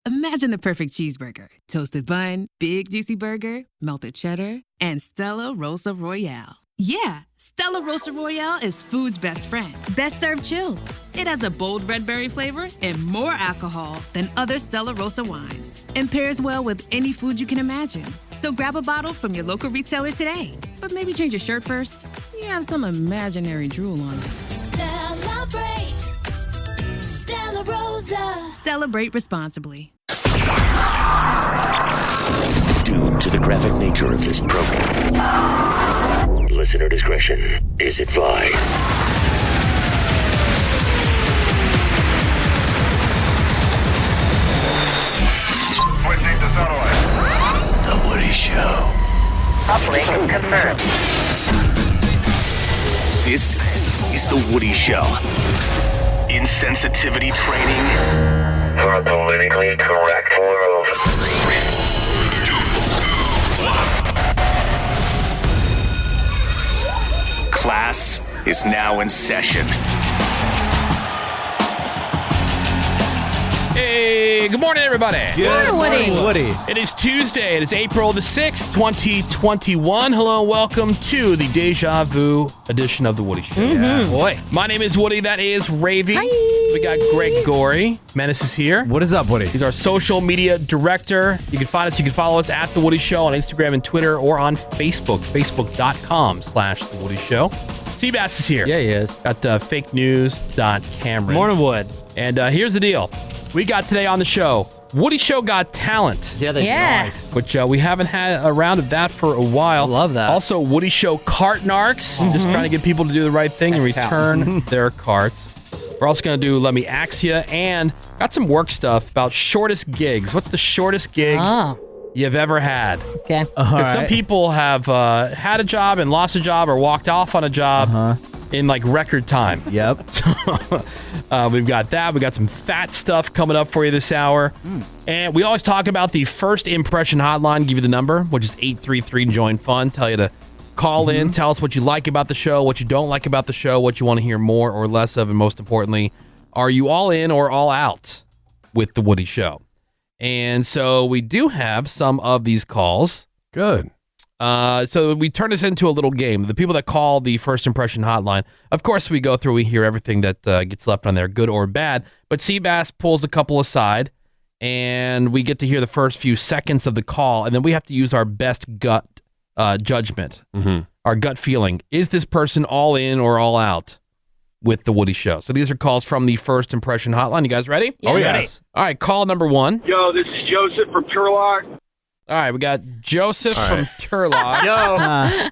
Imagine the perfect cheeseburger. Toasted bun, big juicy burger, melted cheddar, and Stella Rosa Royale. Yeah, Stella Rosa Royale is food's best friend. Best served chilled. It has a bold red berry flavor and more alcohol than other Stella Rosa wines. And pairs well with any food you can imagine. So grab a bottle from your local retailer today. But maybe change your shirt first. You have some imaginary drool on it. Celebrate. Stella Rosa. Celebrate responsibly. Due to the graphic nature of this program, listener discretion is advised. Switching to satellite. The Woody Show. Uplink confirmed. This is The Woody Show. Insensitivity training For a politically correct world. Class is now in session. Hey, good morning, everybody. Good morning, Woody. It is Tuesday. It is April the 6th, 2021. Hello and welcome to the Deja Vu edition of The Woody Show. Yeah, boy. My name is Woody. That is Ravy. Hi. We got Greg Gorey. Menace is here. What is up, Woody? He's our social media director. You can find us. You can follow us at The Woody Show on Instagram and Twitter or on Facebook, facebook.com/The Woody Show. Seabass is here. Yeah, he is. Got fake news.cameron. Morning, Wood. And here's the deal. We got today on the show, Woody Show Got Talent, Yeah, that's nice. which we haven't had a round of that for a while. Love that. Also, Woody Show Cart Narcs, just trying to get people to do the right thing and That's return their carts. We're also going to do Let Me Ax Ya, and got some work stuff about shortest gigs. What's the shortest gig you've ever had? Okay. Because some people have had a job and lost a job or walked off on a job in like record time. Yep. We've got that. We got some fat stuff coming up for you this hour. And we always talk about the first impression hotline, give you the number, which is 833-JOIN-FUN. Tell you to call in, tell us what you like about the show, what you don't like about the show, what you want to hear more or less of, and most importantly, are you all in or all out with The Woody Show? And so we do have some of these calls. Good. So we turn this into a little game. The people that call the first impression hotline, of course, we go through, we hear everything that gets left on there, good or bad. But Seabass pulls a couple aside, and we get to hear the first few seconds of the call, and then we have to use our best gut judgment, our gut feeling. Is this person all in or all out with The Woody Show? So these are calls from the first impression hotline. You guys ready? Yeah. Oh, yes. All right, call number one. Yo, this is Joseph from Turlock. All right, we got Joseph from Turlock. Yo.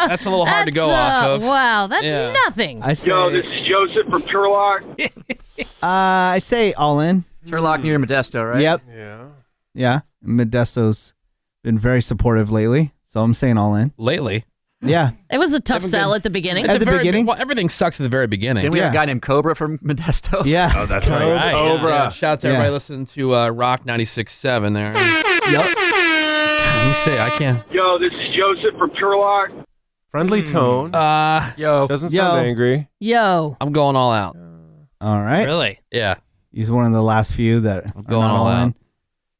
That's a little hard to go off of. Wow, that's Yeah. nothing. I say, Yo, this is Joseph from Turlock. I say all in. Turlock near Modesto, right? Yep. Yeah. Yeah. Modesto's been very supportive lately, so I'm saying all in. Lately. Yeah. It was a tough Haven't sell been- at the beginning. At the very beginning? Well, everything sucks at the very beginning. Didn't we have a Yeah. guy named Cobra from Modesto? Yeah. Oh, that's right. Right, Cobra. yeah. Shout out to everybody Yeah. listening to Rock 96.7 there. Yep. Let me see. I can't. Yo, this is Joseph from Turlock. Friendly tone. Yo. Doesn't sound Yo. angry. Yo. I'm going all out. All right. Really? Yeah. He's one of the last few that are going not all all out. in.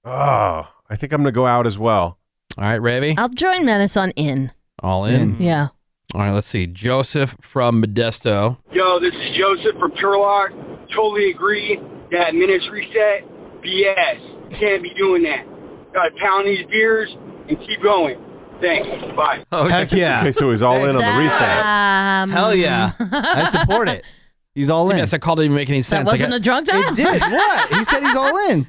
Oh, I think I'm going to go out as well. All right, Ravy. I'll join Menace on in. All in. Yeah. All right, let's see. Joseph from Modesto. Yo, this is Joseph from Turlock. Totally agree that minutes reset, BS. You can't be doing that. Gotta pound these beers and keep going. Thanks. Bye. Heck yeah. Okay, so he's all in on the reset. Hell yeah. I support it. He's all in. Yes, that call didn't even make any That sense. wasn't a drunk dial? It did. What? He said he's all in.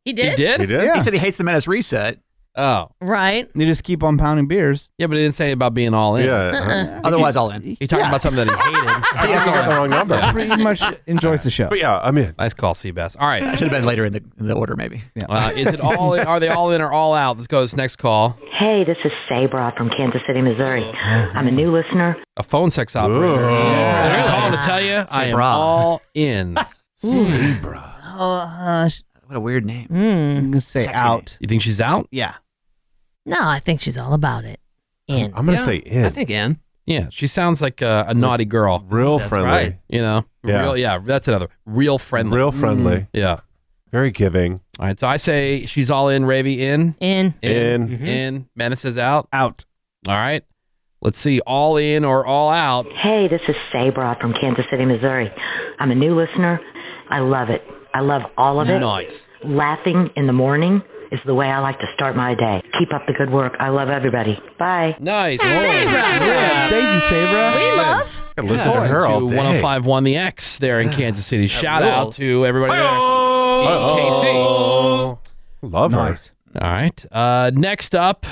He He did? did? He did? Yeah. He said he hates the Menace reset. Oh. Right. You just keep on pounding beers. Yeah, but he didn't say about being all in. Yeah. Otherwise, all in. He talked about something that he hated. I guess I got the wrong number. Pretty much enjoys the show. But yeah, I'm in. Nice call, Seabass. All right. I should have been later in the order, maybe. Is it all in? Are they all in or all out? Let's go to this next call. Hey, this is Sabra from Kansas City, Missouri. I'm a new listener. A phone sex operator. I'm calling to tell you I am Sabra. all in. Zebra. What a weird name. I'm going to say Sexy out. You think she's out? Yeah. No, I think she's all about it. In. I'm going to say in. I think in. Yeah, she sounds like a naughty girl. Real That's friendly. right. You know? Yeah. Real, that's another. Real friendly. Real friendly. Yeah. Very giving. All right, so I say she's all in. Ravy in. In. In. Menace is out. Out. All right. Let's see. All in or all out. Hey, this is Sabra from Kansas City, Missouri. I'm a new listener. I love it. I love all of it. Nice. Laughing in the morning is the way I like to start my day. Keep up the good work. I love everybody. Bye. Nice. Sabra. Thank you, Sabra. We love. I listen to her all day. 105.1 The X there in Kansas City. Shout out rules. to everybody there in KC. Love her. Nice. All right. Next up,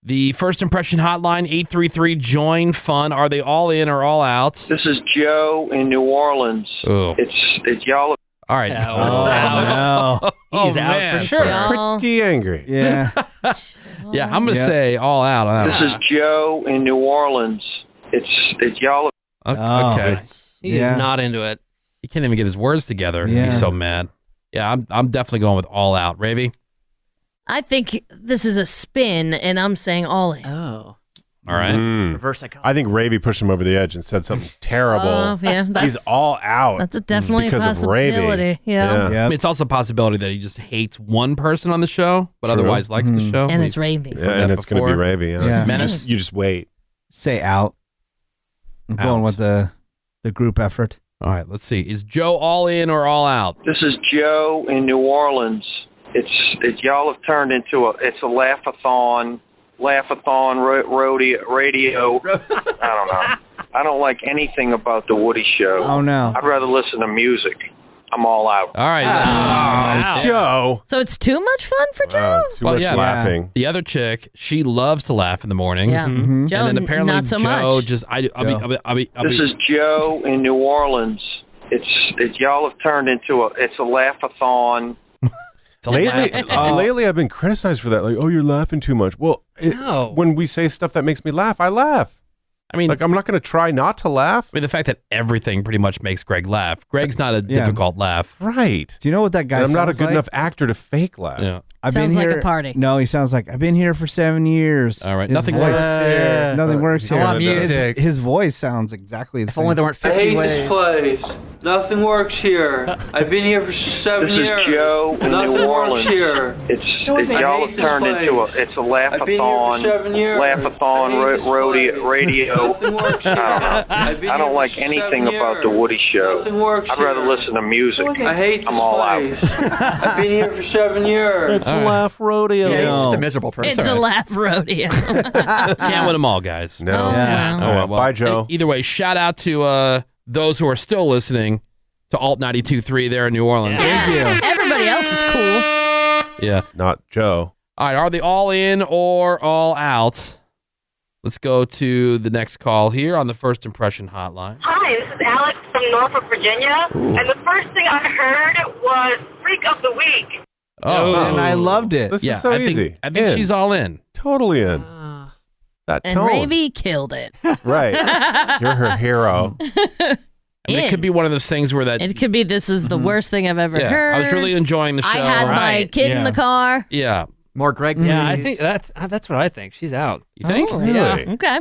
the First Impression Hotline, 833-JOIN-FUN. Are they all in or all out? This is Joe in New Orleans. Oh. It's y'all. All right. Oh, no. He's out man. for Sure. sure. It's pretty angry. Yeah. Yeah, I'm going to Yeah. say all out on that This one. is Joe in New Orleans. It's y'all. Okay. Oh, okay. He Yeah. is not into it. He can't even get his words together. Yeah. He's so mad. Yeah, I'm definitely going with all out. Ravy? I think this is a spin, and I'm saying all in. Oh. All right. Reverse psychology. I think Ravy pushed him over the edge and said something terrible. Yeah, He's all out. That's definitely because a of Ravy. possibility. Yeah. I Yep. mean, it's also a possibility that he just hates one person on the show, but True. otherwise likes the show. And We- it's raving. Yeah, and it's going to be before. Ravy. Yeah. Yeah. Menace? You just wait. Say out. I'm going Out. with the group effort. All right, let's see. Is Joe all in or all out? This is Joe in New Orleans. It's y'all have turned into a laugh-a-thon radio. I don't know. I don't like anything about the Woody Show. Oh, no. I'd rather listen to music. I'm all out. All right. Wow. Joe. So it's too much fun for Joe? Too much yeah. laughing. The other chick, she loves to laugh in the morning. Yeah. Mhm. Joe, And then apparently not so Joe much. just, I'll be. This is Joe in New Orleans. It's y'all have turned into a laugh-a-thon. It's a laugh. Lately, I've been criticized for that. Like, oh, you're laughing too much. Well, No. when we say stuff that makes me laugh, I laugh. I mean, Like, I'm not going to try not to laugh. the fact that everything pretty much makes Greg laugh. Greg's not a Yeah. difficult laugh. Right. Do you know what that guy And I'm not a sounds good like? enough actor to fake laugh. Yeah. I've Sounds been like here. a party. No, he sounds like I've been here for 7 years. All right. His Nothing voice, works here. Nothing works I here. want music. His voice sounds exactly the If same. only there weren't 50 ways. place. Nothing works here. I've been here for 7 years. This is Joe in New Orleans. Here. It's y'all have turned into a laugh-a-thon radio. Nothing works here. I don't like anything about the Woody Show. Nothing works I'd rather listen to music. I hate I'm all out. I've been here for 7 years. It's a laugh rodeo. Yeah, he's just a miserable person. It's a laugh rodeo. Can't win them all, guys. No. Oh, Yeah. wow. Oh, well, bye, Joe. Either way, shout out to those who are still listening to Alt 92.3 there in New Orleans. Yeah. Everybody else is cool. Yeah. Not Joe. All right. Are they all in or all out? Let's go to the next call here on the First Impression Hotline. Hi, this is Alex from Norfolk, Virginia. And the first thing I heard was Freak of the Week. Oh, and I loved it. This yeah. is so I think, easy. I think In. she's all in. Totally in. That And tone. Ravy killed it. Right. You're her hero. I mean, it could be one of those things where that. It could be this is the worst thing I've ever heard. I was really enjoying the show. I had my Right. kid in Yeah. the car. Yeah. More Greg. Yeah, I Hughes. think that's what I think. She's out. You think? Oh, Really? yeah. Okay.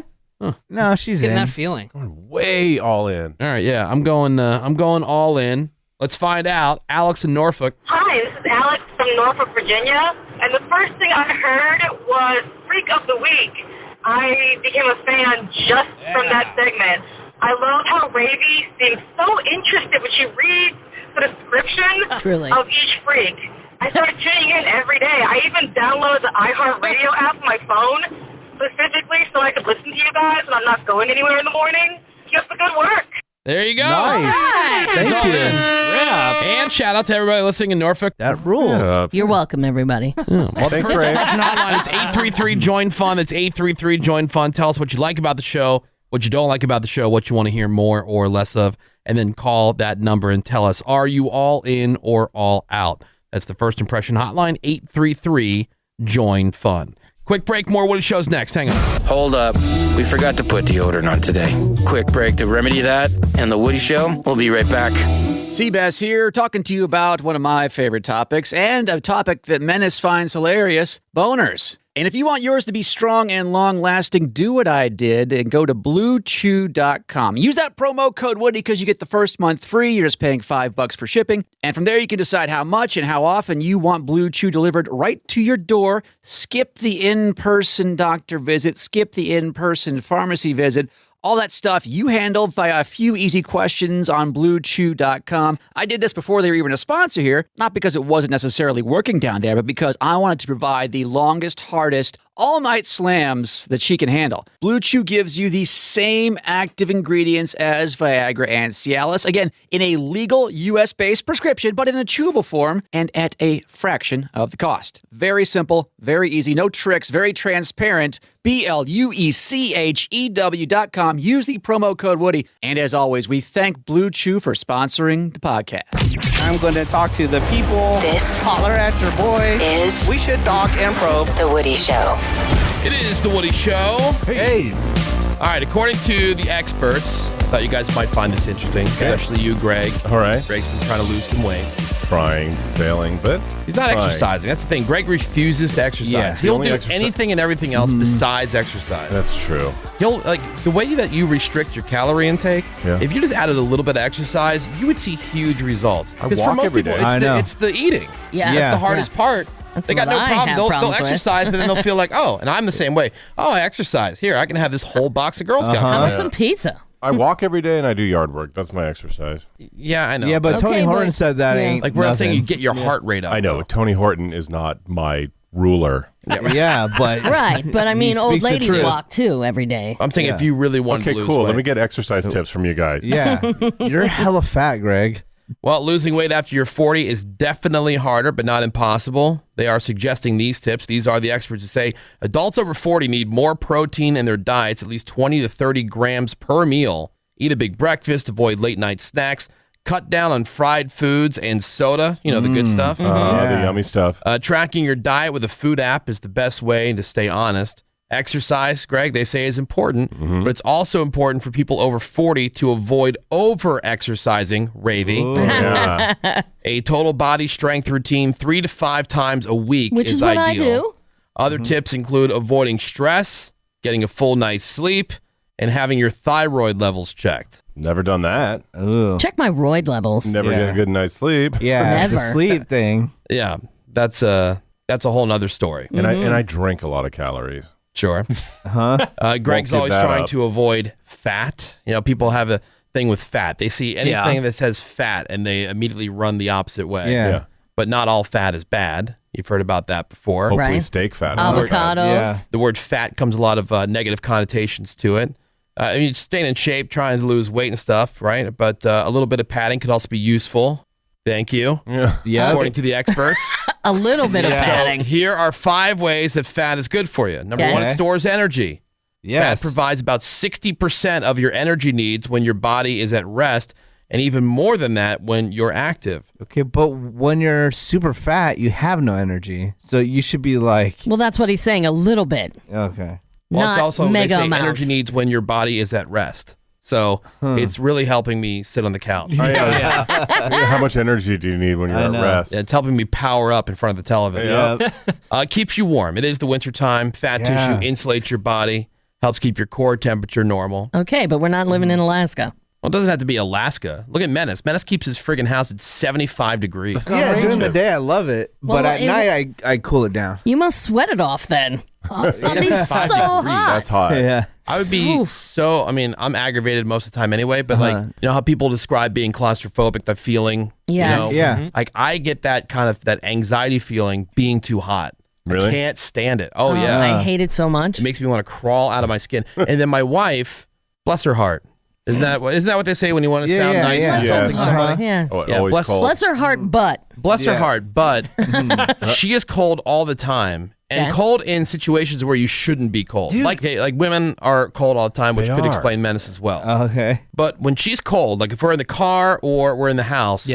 No, she's Getting in. that feeling. Way all in. All right. Yeah. I'm going all in. Let's find out. Alex in Norfolk. Hi, this is Alex from Norfolk, Virginia. And the first thing I heard was Freak of the Week. I became a fan just from that segment. I love how Ravy seems so interested when she reads the description Truly. of each freak. I started tuning in every day. I even downloaded the iHeartRadio app on my phone specifically so I could listen to you guys when I'm not going anywhere in the morning. Keep up the good work. There you go. Nice. She's Thank all you. in. And shout out to everybody listening in Norfolk. That rules. You're welcome, everybody. Well, Thanks, the First Ray. Impression Hotline is 833-JOIN-FUN. That's 833-JOIN-FUN. Tell us what you like about the show, what you don't like about the show, what you want to hear more or less of, and then call that number and tell us, are you all in or all out? That's the First Impression Hotline, 833-JOIN-FUN. Quick break, more Woody Shows next. Hang on. Hold up. We forgot to put deodorant on today. Quick break to remedy that, and the Woody Show. We'll be right back. Seabass here, talking to you about one of my favorite topics, and a topic that Menace finds hilarious, boners. And if you want yours to be strong and long-lasting, do what I did and go to BlueChew.com. Use that promo code Woody because you get the first month free. You're just paying $5 for shipping. And from there, you can decide how much and how often you want Blue Chew delivered right to your door. Skip the in-person doctor visit. Skip the in-person pharmacy visit. All that stuff you handled via a few easy questions on BlueChew.com. I did this before they were even a sponsor here, not because it wasn't necessarily working down there, but because I wanted to provide the longest, hardest, all-night slams that she can handle. Blue Chew gives you the same active ingredients as Viagra and Cialis, again, in a legal U.S.-based prescription, but in a chewable form and at a fraction of the cost. Very simple, very easy, no tricks, very transparent. BlueChew.com. Use the promo code Woody. And as always, we thank Blue Chew for sponsoring the podcast. I'm going to talk to the people. This holler at your boy. Is We Should Talk and Probe. The Woody Show. It is The Woody Show. Hey. All right, according to the experts, I thought you guys might find this interesting, especially you, Greg. All right. Greg's been trying to lose some weight. Trying, failing, but he's not trying. exercising. That's the thing. Greg refuses to exercise. Yeah, He'll do anything and everything else besides exercise. That's true. He'll the way that you restrict your calorie intake. Yeah. If you just added a little bit of exercise, you would see huge results. I Because for walk most every people, day. it's the eating. Yeah. That's the hardest part. That's they got what no I problem. have They'll problems with. exercise, but then they'll feel like, oh, and I'm the same way. Oh, I exercise. Here, I can have this whole box of Girl Scouts. How about some pizza? I walk every day and I do yard work. That's my exercise. Yeah, I know. Yeah, but Tony Horton said that ain't like where I'm saying nothing. you get your heart rate up. I know. Tony Horton is not my ruler. Yeah, but Right, but I mean, old ladies walk too every day. I'm saying if you really want Okay, to lose cool. weight. Let me get exercise tips from you guys. yeah, you're hella fat, Greg. Well, losing weight after you're 40 is definitely harder, but not impossible. They are suggesting these tips. These are the experts who say adults over 40 need more protein in their diets, at least 20 to 30 grams per meal. Eat a big breakfast, avoid late night snacks, cut down on fried foods and soda, the good stuff. The yummy stuff. Tracking your diet with a food app is the best way to stay honest. Exercise, Greg, they say is important, but it's also important for people over 40 to avoid over-exercising, Ravy. Ooh, yeah. A total body strength routine 3 to 5 times a week Which is is what I ideal. do. Other tips include avoiding stress, getting a full night's sleep, and having your thyroid levels checked. Never done that. Ooh. Check my roid levels. Never get a good night's sleep. Yeah, the Never. sleep thing. Yeah, that's a whole nother story. And I drink a lot of calories. Sure. Huh? Greg's give always that trying up. to avoid fat. People have a thing with fat. They see anything that says fat and they immediately run the opposite way. Yeah. But not all fat is bad. You've heard about that before. Hopefully Right. steak fat. Avocados. The word fat comes a lot of negative connotations to it. Staying in shape, trying to lose weight and stuff, right? But a little bit of padding could also be useful. Thank you. Yeah. According to the experts. A little bit of So padding. here are 5 ways that fat is good for you. Number Okay. 1, it stores energy. Yes. Fat provides about 60% of your energy needs when your body is at rest, and even more than that when you're active. Okay, but when you're super fat, you have no energy. So you should be like, Well, that's what he's saying, a little bit. okay. Well, Not it's also they mega say amounts. energy needs when your body is at rest. So it's really helping me sit on the couch. Oh, yeah. How much energy do you need when you're I at know. rest? It's helping me power up in front of the television. Yeah. Keeps you warm. It is the wintertime. Fat Yeah. tissue insulates your body, helps keep your core temperature normal. Okay, but we're not living in Alaska. Well, it doesn't have to be Alaska. Look at Menace. Menace keeps his friggin' house at 75 degrees. Yeah, during the day I love it, but Well, at night I cool it down. You must sweat it off then. That'd be so 75 hot. That's hot. Yeah. I would be I'm aggravated most of the time anyway, but like, you know how people describe being claustrophobic, that feeling? Yes. You know? Yeah. Like, I get that kind of, that anxiety feeling being too hot. Really? I can't stand it. Oh, yeah. I hate it so much. It makes me want to crawl out of my skin. And then my wife, bless her heart. Isn't that what they say when you want to sound nice and insulting Yes. somebody? Yes. Oh, Yeah, always cold. Bless her heart, but. Bless her heart, but she is cold all the time. And Okay. cold in situations where you shouldn't be cold. Like women are cold all the time, which They could are. explain Menace as well. Okay. But when she's cold, like if we're in the car or we're in the house,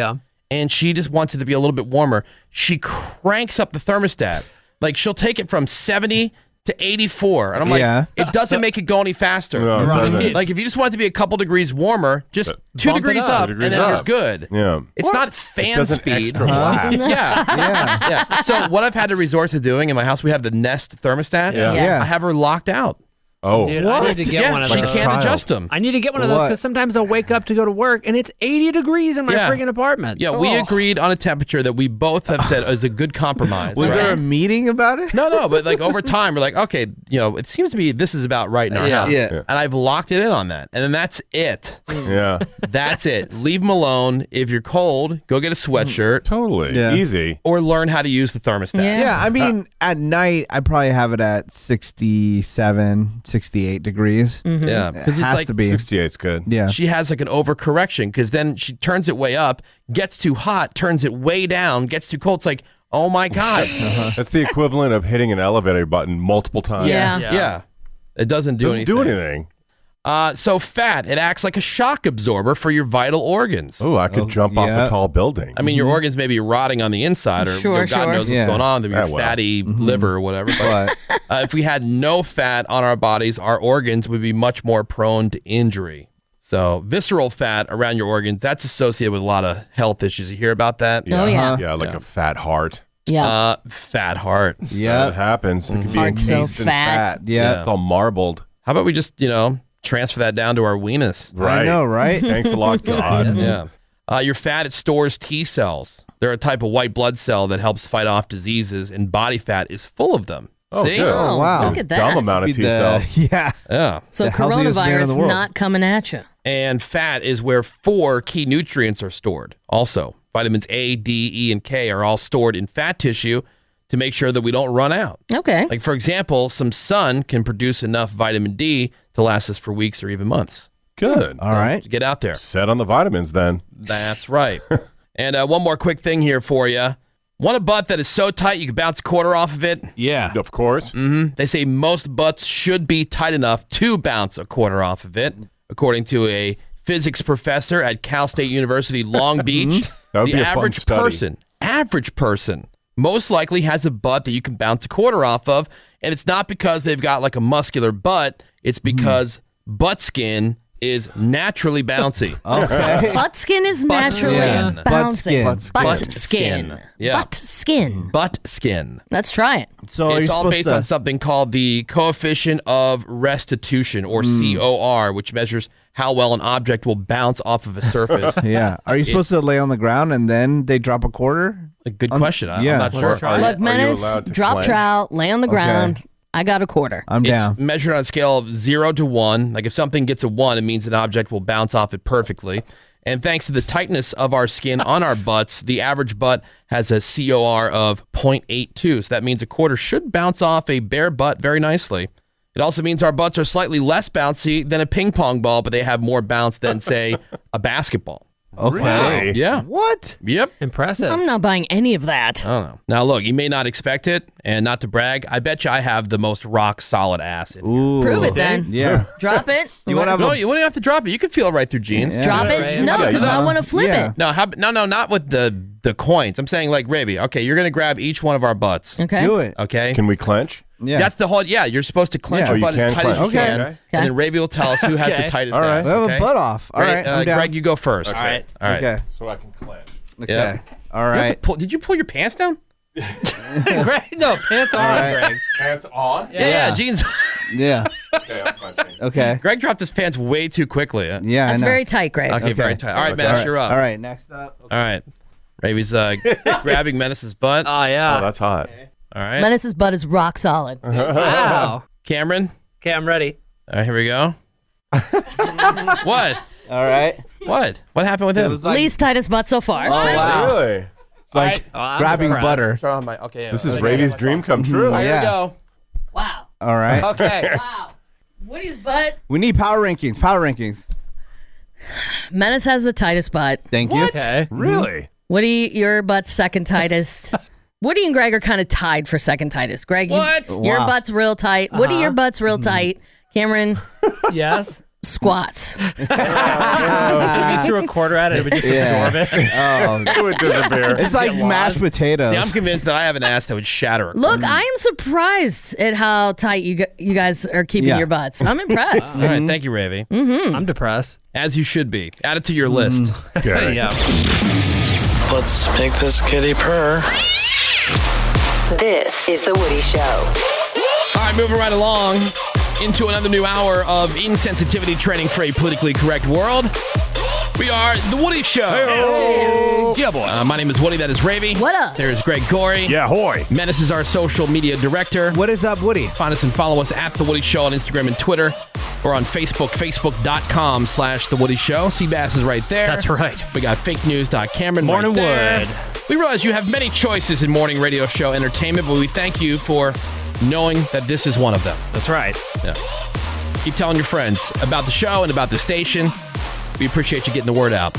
and she just wants it to be a little bit warmer, she cranks up the thermostat. Like she'll take it from 70 to 84. And I'm like, it doesn't make it go any faster. No, it doesn't. Like, if you just want it to be a couple degrees warmer, just 2 degrees up, and then you're good. Yeah. It's not fan doesn't speed. extra blast. Yeah. So what I've had to resort to doing in my house, we have the Nest thermostats. Yeah. I have her locked out. Oh, Dude, I need to get one of those. She can't adjust them. I need to get one of those because sometimes I'll wake up to go to work and it's 80 degrees in my friggin' apartment. Yeah, we agreed on a temperature that we both have said is a good compromise. Was there a meeting about it? No, but like over time, we're like, okay, it seems to be this is about right in our house. Yeah. And I've locked it in on that. And then that's it. Yeah. That's it. Leave them alone. If you're cold, go get a sweatshirt. Totally. Yeah. Easy. Or learn how to use the thermostat. Yeah, I mean, at night, I probably have it at 67, 68 degrees. Yeah, because it's like 68's good. Yeah. She has like an overcorrection because then she turns it way up, gets too hot, turns it way down, gets too cold. It's like, oh my God. That's the equivalent of hitting an elevator button multiple times. Yeah. It doesn't do anything. So fat, it acts like a shock absorber for your vital organs. Oh, I could jump off a tall building. I mean, your organs may be rotting on the inside, or God knows what's going on with your fatty liver or whatever. But if we had no fat on our bodies, our organs would be much more prone to injury. So visceral fat around your organs, that's associated with a lot of health issues. You hear about that? Yeah. Yeah, like a fat heart. Yeah. Fat heart. Yeah. It happens. It could be Heart's so encased in fat. fat. Yeah. It's all marbled. How about we just, transfer that down to our weenus? Right. I know, right? Thanks a lot, God. Yeah. Your fat, it stores T cells. They're a type of white blood cell that helps fight off diseases, and body fat is full of them. Oh, See? good. Oh, wow. look at that. Dumb amount of T cells. Yeah. Yeah. So The healthiest man in the coronavirus world. not coming at you. And fat is where 4 key nutrients are stored. Also, vitamins A, D, E, and K are all stored in fat tissue to make sure that we don't run out. Okay. Like, for example, some sun can produce enough vitamin D to last us for weeks or even months. Good. All right. Get out there. Set on the vitamins then. That's right. And one more quick thing here for you. Want a butt that is so tight you can bounce a quarter off of it? Yeah. Of course. They say most butts should be tight enough to bounce a quarter off of it, according to a physics professor at Cal State University, Long Beach. That would the be a fun study. average person, most likely has a butt that you can bounce a quarter off of, and it's not because they've got like a muscular butt. It's because butt skin is naturally bouncy. Okay. Butt skin is naturally skin. bouncing. Butt skin. Butt skin. Yeah. Butt skin. Butt skin. Let's try it. So It's you're all supposed based to- on something called the coefficient of restitution, or COR, which measures how well an object will bounce off of a surface. Yeah. Are you supposed to lay on the ground and then they drop a quarter? A good question. I'm yeah. not Let's sure. try it. Look, Menace, allowed to drop clench? trout, lay on the ground. I got a quarter. I'm It's down. measured on a scale of 0 to 1. Like if something gets a 1, it means an object will bounce off it perfectly. And thanks to the tightness of our skin on our butts, the average butt has a COR of 0.82. So that means a quarter should bounce off a bare butt very nicely. It also means our butts are slightly less bouncy than a ping pong ball, but they have more bounce than, say, a basketball. Okay. Yeah. What? Yep. Impressive. I'm not buying any of that. I don't know. Now, look, you may not expect it, and not to brag, I bet you I have the most rock-solid ass in here. Ooh. Prove it then. Yeah. Drop it. You want to have No, a... you wouldn't have to drop it. You can feel it right through jeans. Yeah. Drop it? right. No, Yeah, because I want to flip yeah. it. No, no, not with the coins. I'm saying like Ravi. Okay, you're gonna grab each one of our butts. Okay. Do it. Okay. Can we clench? Yeah. That's the whole. Yeah, you're supposed to clench Yeah. your Oh, butt you as can tight as you clench. can, Okay. and then Ravi will tell us who has the Okay. tightest All right. ass. We have Okay. a butt off. All right. I'm down. Greg, you go first. All right. All right. Okay. So I can clench. Okay. Yeah. All You have to right. pull- did you pull your pants down? Greg, no, pants on, right. Greg. Pants on? Yeah, jeans. Yeah. Okay, I'm clenching. Okay. Greg dropped his pants way too quickly. Yeah. That's I know. very tight, Greg. Okay, very tight. All right, Okay. Menace, All you're up. All right. Next up. All right. Ravi's grabbing Menace's butt. Oh, yeah. Oh, that's hot. All right. Menace's butt is rock solid. Wow. Cameron. Okay, I'm ready. All right, here we go. What? All right. What? What happened with him? Least tightest butt so far. Oh, wow. Really? It's like I'm grabbing impressed. butter. Start on my. Okay. Yeah, This is okay. Ravi's dream come true. All right, here Yeah. we go. Wow. All right. Okay. Wow. Woody's butt. We need power rankings. Power rankings. Menace has the tightest butt. Thank you. Okay. Really? Woody, your butt's second tightest. Woody and Greg are kind of tied for second tightest. Greg, What? your Wow. butt's real tight. Woody, your butt's real tight. Cameron, Yes. squats. If you threw a quarter at it, it would just absorb it. Oh, it would disappear. It's like mashed potatoes. See, I'm convinced that I have an ass that would shatter. Look, I am surprised at how tight you guys are keeping your butts. I'm impressed. All right, thank you, Ravy. Mm-hmm. I'm depressed. As you should be. Add it to your list. Yeah. Let's make this kitty purr. This is The Woody Show. All right, moving right along into another new hour of insensitivity training for a politically correct world. We are The Woody Show. Hey-o. Yeah, boy. My name is Woody. That is Ravy. What up? There's Greg Gorey. Yeah, hoy. Menace is our social media director. What is up, Woody? Find us and follow us at The Woody Show on Instagram and Twitter. Or on Facebook, facebook.com/The Woody Show. Seabass is right there. That's right. We got fakenews.cameron Morning right there. Wood. We realize you have many choices in morning radio show entertainment, but we thank you for knowing that this is one of them. That's right. Yeah. Keep telling your friends about the show and about the station. We appreciate you getting the word out.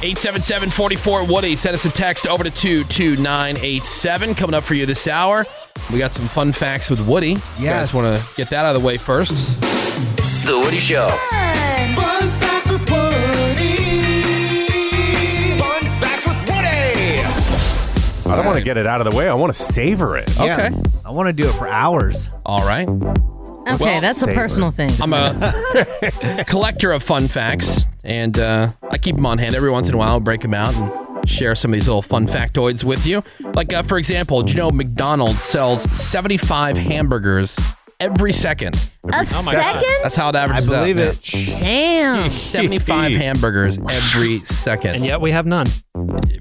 877-44-WOODY. Send us a text over to 22987. Coming up for you this hour, we got some fun facts with Woody. Yes. You guys want to get that out of the way first? The Woody Show. Fun facts with Woody. Fun facts with Woody. I don't want to get it out of the way. I want to savor it. Yeah. Okay. I want to do it for hours. All right. Okay, Well, that's a personal thing. I'm a collector of fun facts, and I keep them on hand every once in a while. I'll break them out and share some of these little fun factoids with you. Like, for example, did you know McDonald's sells 75 hamburgers every second? A second? That's how it averages out. I believe it. Damn. 75 hamburgers every second. And yet we have none.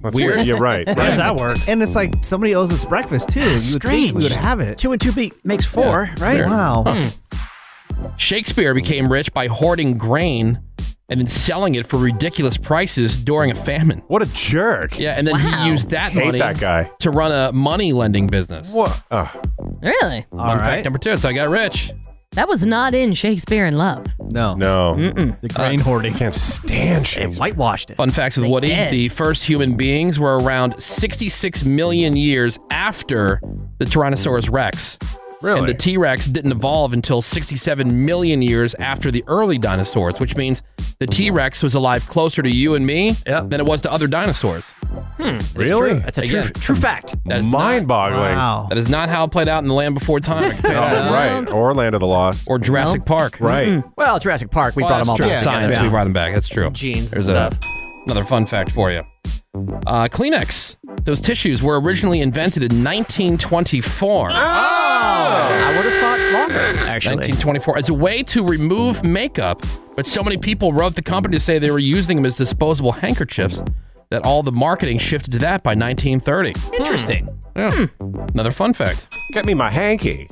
That's Weird. You're right. How does that work? And it's like somebody owes us breakfast, too. You would think Strange. we would have it. 2 and 2 makes 4, right? Weird. Wow. Shakespeare became rich by hoarding grain and then selling it for ridiculous prices during a famine. What a jerk. Yeah, and then Wow. he used that Hate money that guy. to run a money lending business. What? Really? All Fun right. fact number 2, so I got rich. That was not in Shakespeare in Love. No. No. The grain hoarding. I can't stand They Shakespeare. whitewashed it. Fun facts with They Woody. did. The first human beings were around 66 million years after the Tyrannosaurus Rex. Really? And the T-Rex didn't evolve until 67 million years after the early dinosaurs, which means the T-Rex was alive closer to you and me Yep. than it was to other dinosaurs. Really? That's a Again, true fact. That is Mind-boggling. Wow. That is not how it played out in The Land Before Time. I can tell you that. Right. Or Land of the Lost. Or Jurassic Park. Right. Well, Jurassic Park, we Well, brought them all that's true. back. Science, together. we brought them back. That's true. Genes There's and stuff. another fun fact for you. Kleenex. Those tissues were originally invented in 1924. I would have thought longer, actually. 1924 as a way to remove makeup, but so many people wrote the company to say they were using them as disposable handkerchiefs that all the marketing shifted to that by 1930. Interesting. Yeah. Another fun fact. Get me my hanky.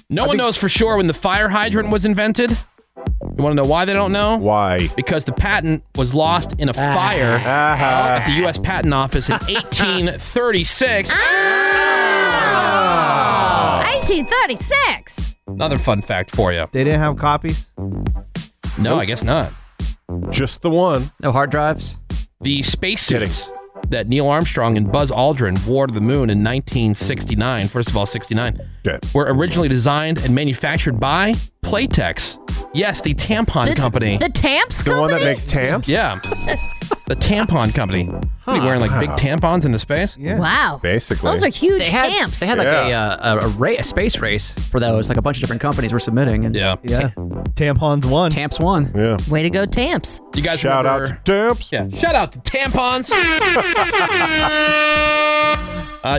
No one knows for sure when the fire hydrant was invented. You want to know why they don't know? Why? Because the patent was lost in a fire at the U.S. Patent Office in 1836. 1836. Another fun fact for you. They didn't have copies? No, I guess not. Just the one. No hard drives? The spacesuits that Neil Armstrong and Buzz Aldrin wore to the moon in 1969, first of all, 69, were originally designed and manufactured by Playtex. Yes, the tampon company. The Tamps company? The one that makes tamps? Yeah. The tampon company. What are you wearing, like big tampons into space? Yeah. Wow. Basically. Those are huge They had, Tamps. they had like a space race for those. Like a bunch of different companies were submitting. And Yeah. Yeah. Tampons won. Tamps won. Yeah. Way to go, Tamps. You guys Shout out remember? to tamps. Yeah. Shout out to tampons.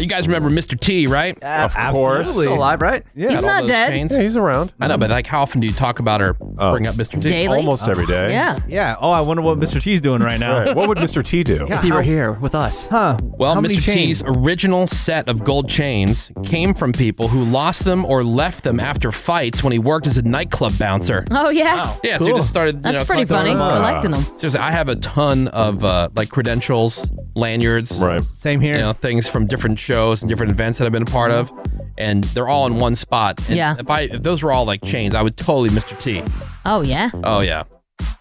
You guys remember Mr. T, right? Of course. Absolutely. Still alive, right? Yeah. He's Got all not those dead. chains. Yeah, he's around. I know, but like, how often do you talk about or bring up Mr. T? Daily? Almost every day. Yeah. Yeah. Oh, I wonder what Mr. T's doing right now. Right. What would Mr. T do? If he were here with us. Huh. Well, How many Mr. chains? T's original set of gold chains came from people who lost them or left them after fights when he worked as a nightclub bouncer. Oh, yeah. Yeah, so he Cool. just started. That's pretty funny, collecting them. Seriously, I have a ton of like credentials, lanyards, Right. Same here. you know, things from different shows and different events that I've been a part of, and they're all in one spot. And Yeah. if those were all like chains, I would totally Mr. T. Oh, yeah. Oh yeah,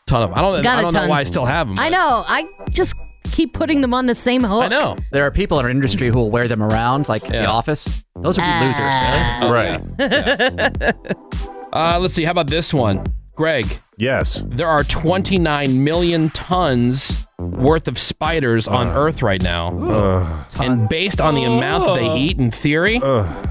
ton of them. I don't Got a know ton. why I still have them. I know. I just keep putting them on the same hook. I know. There are people in our industry who will wear them around, like in the office. Those would be losers. Oh, Right. Let's see. How about this one, Greg? Yes. There are 29 million tons worth of spiders on Earth right now. And based on the amount that they eat, in theory,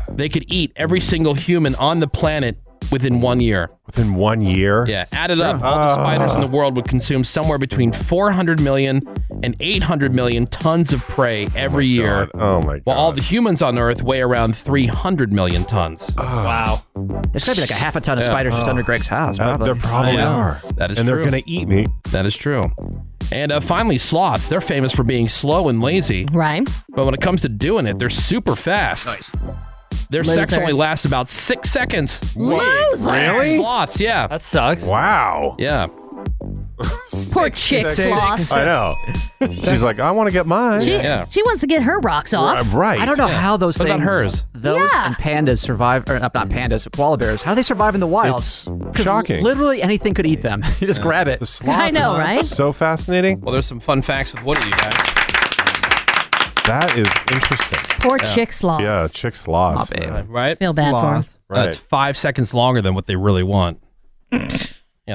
they could eat every single human on the planet within 1 year. Within 1 year? Yeah, added up, all the spiders in the world would consume somewhere between 400 million and 800 million tons of prey every year. Oh my God. While all the humans on Earth weigh around 300 million tons. Wow. There's got to be like a half a ton of spiders just under Greg's house. Probably. There probably are. That is and true. they're going to eat me. That is true. And finally, sloths. They're famous for being slow and lazy. Right. But when it comes to doing it, they're super fast. Nice. Their sex only lasts about 6 seconds. Losers. Really? Sloths, yeah. That sucks. Wow. Yeah. Poor chick sloth. I know. She's like, I want to get mine. She wants to get her rocks off. Right. I don't know how those What things. about hers? Those and pandas survive, or not pandas, koala bears. How do they survive in the wild? It's shocking. Literally anything could eat them. You just grab it. The sloth I know, is right? so fascinating. Well, there's some fun facts with Woody, you guys. That is interesting. Poor chick sloth. Yeah, chick sloths. Oh, babe. Right? Feel bad for him. Right. That's 5 seconds longer than what they really want. Yeah,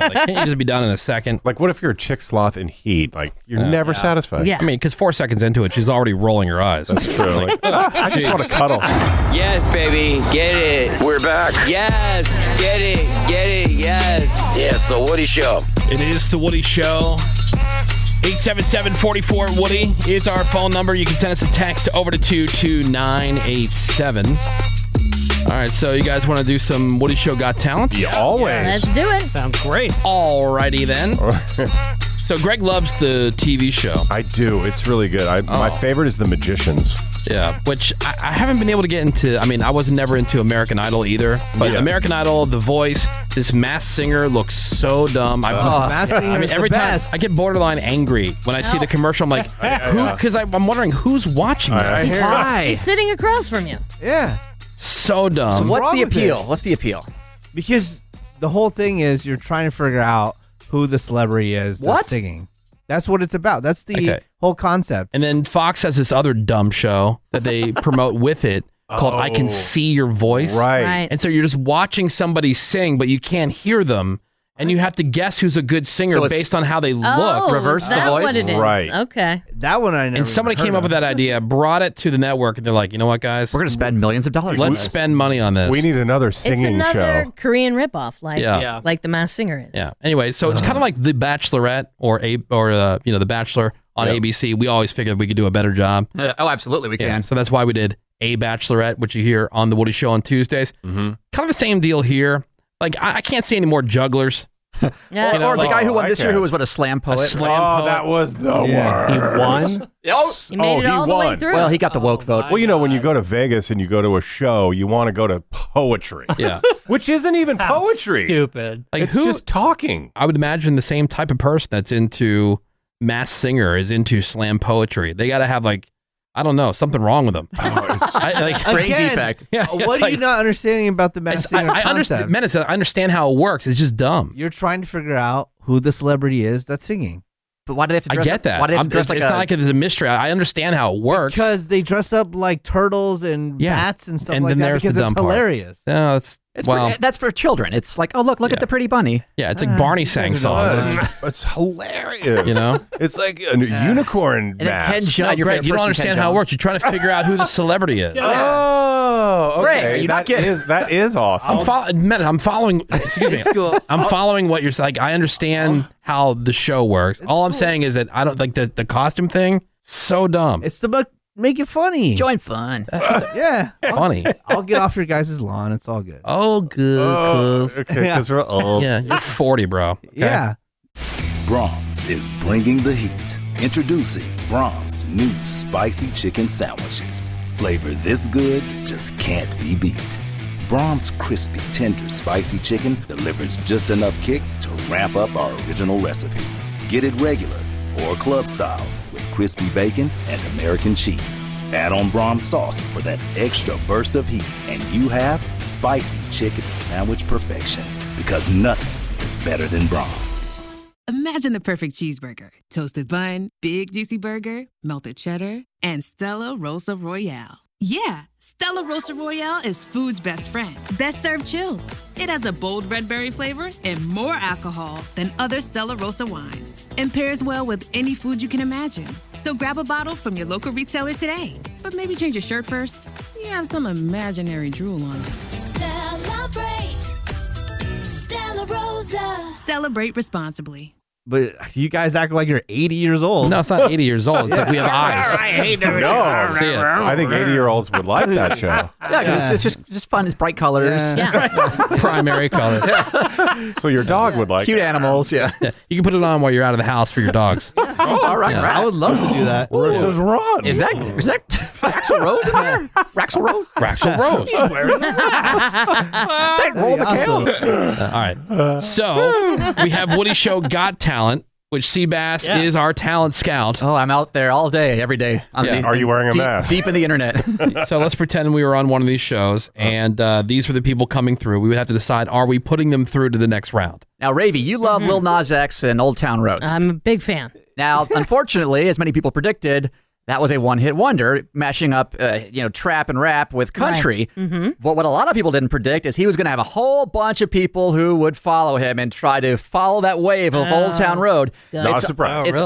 like, can't you just be done in a second? Like, what if you're a chick sloth in heat? Like, you're never satisfied. Yeah. I mean, because 4 seconds into it, she's already rolling her eyes. That's true. Like, I just want to cuddle. Yes, baby, get it. We're back. Yes, get it, yes. Yeah, it's the Woody Show. It is the Woody Show. 877-44-WOODY is our phone number. You can send us a text over to 22987. All right, so you guys want to do some Woody Show Got Talent? Yeah, always. Let's do it. Sounds great. Alrighty then. So Greg loves the TV show. I do. It's really good. My favorite is The Magicians. Yeah, which I haven't been able to get into. I mean, I was never into American Idol either. But American Idol, The Voice, this Masked Singer looks so dumb. Every time I get borderline angry when I see the commercial. I'm like, who? Because I'm wondering who's watching that. Why? He's sitting across from you. Yeah. So dumb. So what's wrong the with appeal? it? What's the appeal? Because the whole thing is you're trying to figure out who the celebrity is that's singing. That's what it's about. That's the whole concept. And then Fox has this other dumb show that they promote with it called I Can See Your Voice. Right. And so you're just watching somebody sing, but you can't hear them. And you have to guess who's a good singer based on how they look. Oh, Reverse the voice? what it is. Right. Okay. That one I never And somebody heard came up of. with that idea, brought it to the network, and they're like, you know what, guys? We're going to spend millions of dollars. Let's spend money on this. We need another It's singing another show. Korean ripoff, like Yeah. like the Masked Singer is. Yeah. Anyway, so it's kind of like The Bachelorette or The Bachelor on ABC. We always figured we could do a better job. Oh, absolutely, we can. So that's why we did A Bachelorette, which you hear on The Woody Show on Tuesdays. Mm-hmm. Kind of the same deal here. Like, I can't see any more jugglers. Yeah. Or the guy who won this year can. who was a slam poet. A slam poet. That was the Yeah. worst. He won? He made it all the way through. Well, he got the woke vote. Well, you know, when you go to Vegas and you go to a show, you want to go to poetry. Yeah. Which isn't even poetry. Stupid. Like, It's just talking. I would imagine the same type of person that's into Masked Singer is into slam poetry. They got to have, like, I don't know, something wrong with them. Brain defect. Yeah, What are you not understanding about the Masked Singer I understand. concept? Menace, I understand how it works. It's just dumb. You're trying to figure out who the celebrity is that's singing. But why do they have to I dress get up? that. Why do they have to dress It's not like it's a mystery. I understand how it works. Because they dress up like turtles and bats and stuff And like then that there's because the it's dumb part. hilarious. No, That's for children. It's like, oh, look at the pretty bunny. Yeah, it's like Barney sang songs. It's hilarious. You know? It's like a unicorn And mask. Ken Jeong, No, your Greg, favorite you don't person, understand Ken how it Jeong. works. You're trying to figure out who the celebrity is. Oh, okay. Greg, are you not getting- that is awesome. I'm following. Excuse me. It's cool. I'm following what you're saying. I understand how the show works. All I'm saying is that I don't like the costume thing. So dumb. It's to make it funny. Join fun. Yeah. Funny. I'll get off your guys' lawn. It's all good. Oh, good. Cuz. Okay, because we're old. Yeah, you're 40, bro. Okay? Yeah. Brahms is bringing the heat. Introducing Brahms' new spicy chicken sandwiches. Flavor this good just can't be beat. Brahms' crispy, tender, spicy chicken delivers just enough kick to ramp up our original recipe. Get it regular or club style with crispy bacon and American cheese. Add on Brahms sauce for that extra burst of heat, and you have spicy chicken sandwich perfection. Because nothing is better than Brahms. Imagine the perfect cheeseburger. Toasted bun, big juicy burger, melted cheddar, and Stella Rosa Royale. Yeah, Stella Rosa Royale is food's best friend. Best served chilled. It has a bold red berry flavor and more alcohol than other Stella Rosa wines. And pairs well with any food you can imagine. So grab a bottle from your local retailer today. But maybe change your shirt first. You have some imaginary drool on it. Celebrate. Stella Rosa. Celebrate responsibly. But you guys act like you're 80 years old. No, it's not 80 years old. It's like we have eyes. I hate it. No, See it. I think 80-year-olds would like that show. Yeah, because it's just fun. It's bright colors. Primary color. So your dog would like Cute it. animals, yeah. You can put it on while you're out of the house for your dogs. Oh, all right, Yeah. right. I would love to do that. This is Ron. Is that Raxel Rose in there? Raxel Rose? Raxel Rose. That Roll McHale. All right. So we have Woody Show Got Talent, which Seabass is our talent scout. Oh, I'm out there all day, every day. Are you wearing a mask? Deep in the internet. So let's pretend we were on one of these shows, and these were the people coming through. We would have to decide, are we putting them through to the next round? Now, Ravy, you love Lil Nas X and Old Town Roads. I'm a big fan. Now, unfortunately, as many people predicted, that was a one-hit wonder, mashing up, trap and rap with country. Right. Mm-hmm. But what a lot of people didn't predict is he was going to have a whole bunch of people who would follow him and try to follow that wave of Old Town Road. Good. Not surprised. It's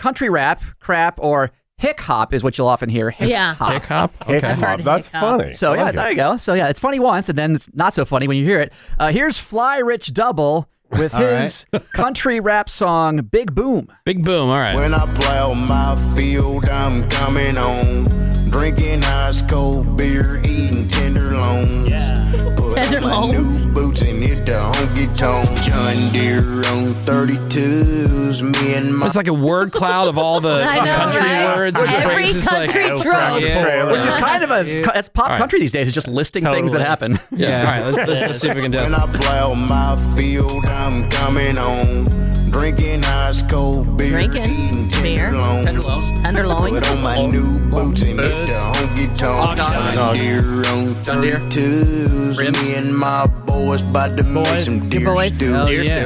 country rap, crap, or hick hop is what you'll often hear. Hick hop. Hick hop? Hick Okay. hop. That's funny. So I yeah, like there it. you go. So yeah, it's funny once, and then it's not so funny when you hear it. Here's Fly Rich Double with his country rap song "Big Boom." Big Boom. All right. When I plow my field, I'm coming home, drinking ice cold beer, eating tenderloins. Put on my new boots and hit the honky tonk. John Deere on 32s. Me and my It's like a word cloud of all the I know, country right? words and Every phrases. country Like, trope. Which is kind of that's pop country these days. It's just listing things that happen. Yeah. All right. Let's see if we can do When it. I plow my field, I'm coming home, drinking ice cold beer, eating tenderloins. Tenderloin. Put on my new boots and hit the honky tonk. John Deere on 32s. Me and my boys about to make some deer stew.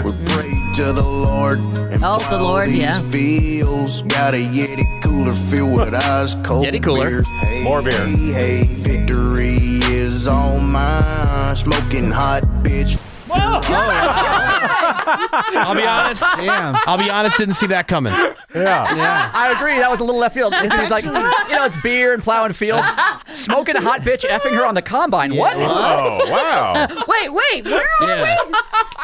We pray to the Lord and Oh, the Lord, these yeah. fields. Got a Yeti cooler filled with ice cold Yeti cooler. beer. Hey, More beer. Hey, victory is all mine. Smoking hot bitch. I'll be honest. Damn. I'll be honest. Didn't see that coming. Yeah, I agree. That was a little left field. He's like, it's beer and plowing fields, smoking a hot bitch, effing her on the combine. What? Oh, wow. Wait, where are we?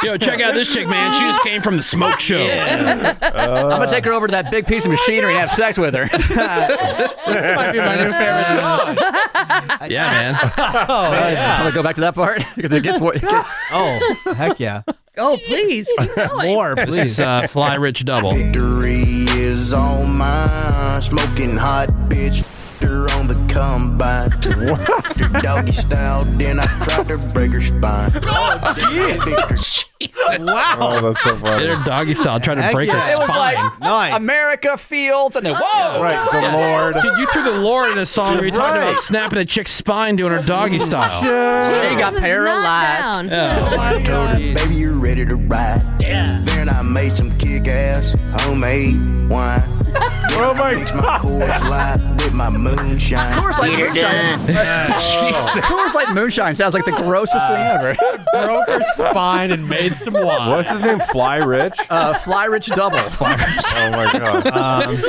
Yo, check out this chick, man. She just came from the smoke show. I'm gonna take her over to that big piece of machinery and have sex with her. This might be my new favorite song. Yeah, man. Oh, yeah. I'm gonna go back to that part because it gets more. Oh, heck yeah. Oh, please. Keep going. More, This please. is Fly Rich Double. Victory is all mine. Smoking hot bitch. Her on the combine. Her doggy style, then I tried to break her spine. Wow. Oh, that's so funny. They're doggy style, trying to Heck break her yeah. It was spine. like Nice. America Fields, and then whoa, Right, the Lord. Dude, you threw the Lord in a song where you're talking about snapping a chick's spine doing her doggy style. she got This is paralyzed. not down. I told her, baby, you're ready to ride. Yeah. Then I made some kick-ass homemade wine. Oh, my Mix my God. Coors Light with my moonshine. Coors Light moonshine. Coors Light moonshine sounds like the grossest thing ever. Broke her spine and made some wine. What's his name? Fly Rich? Fly Rich Double. Oh, my God. Is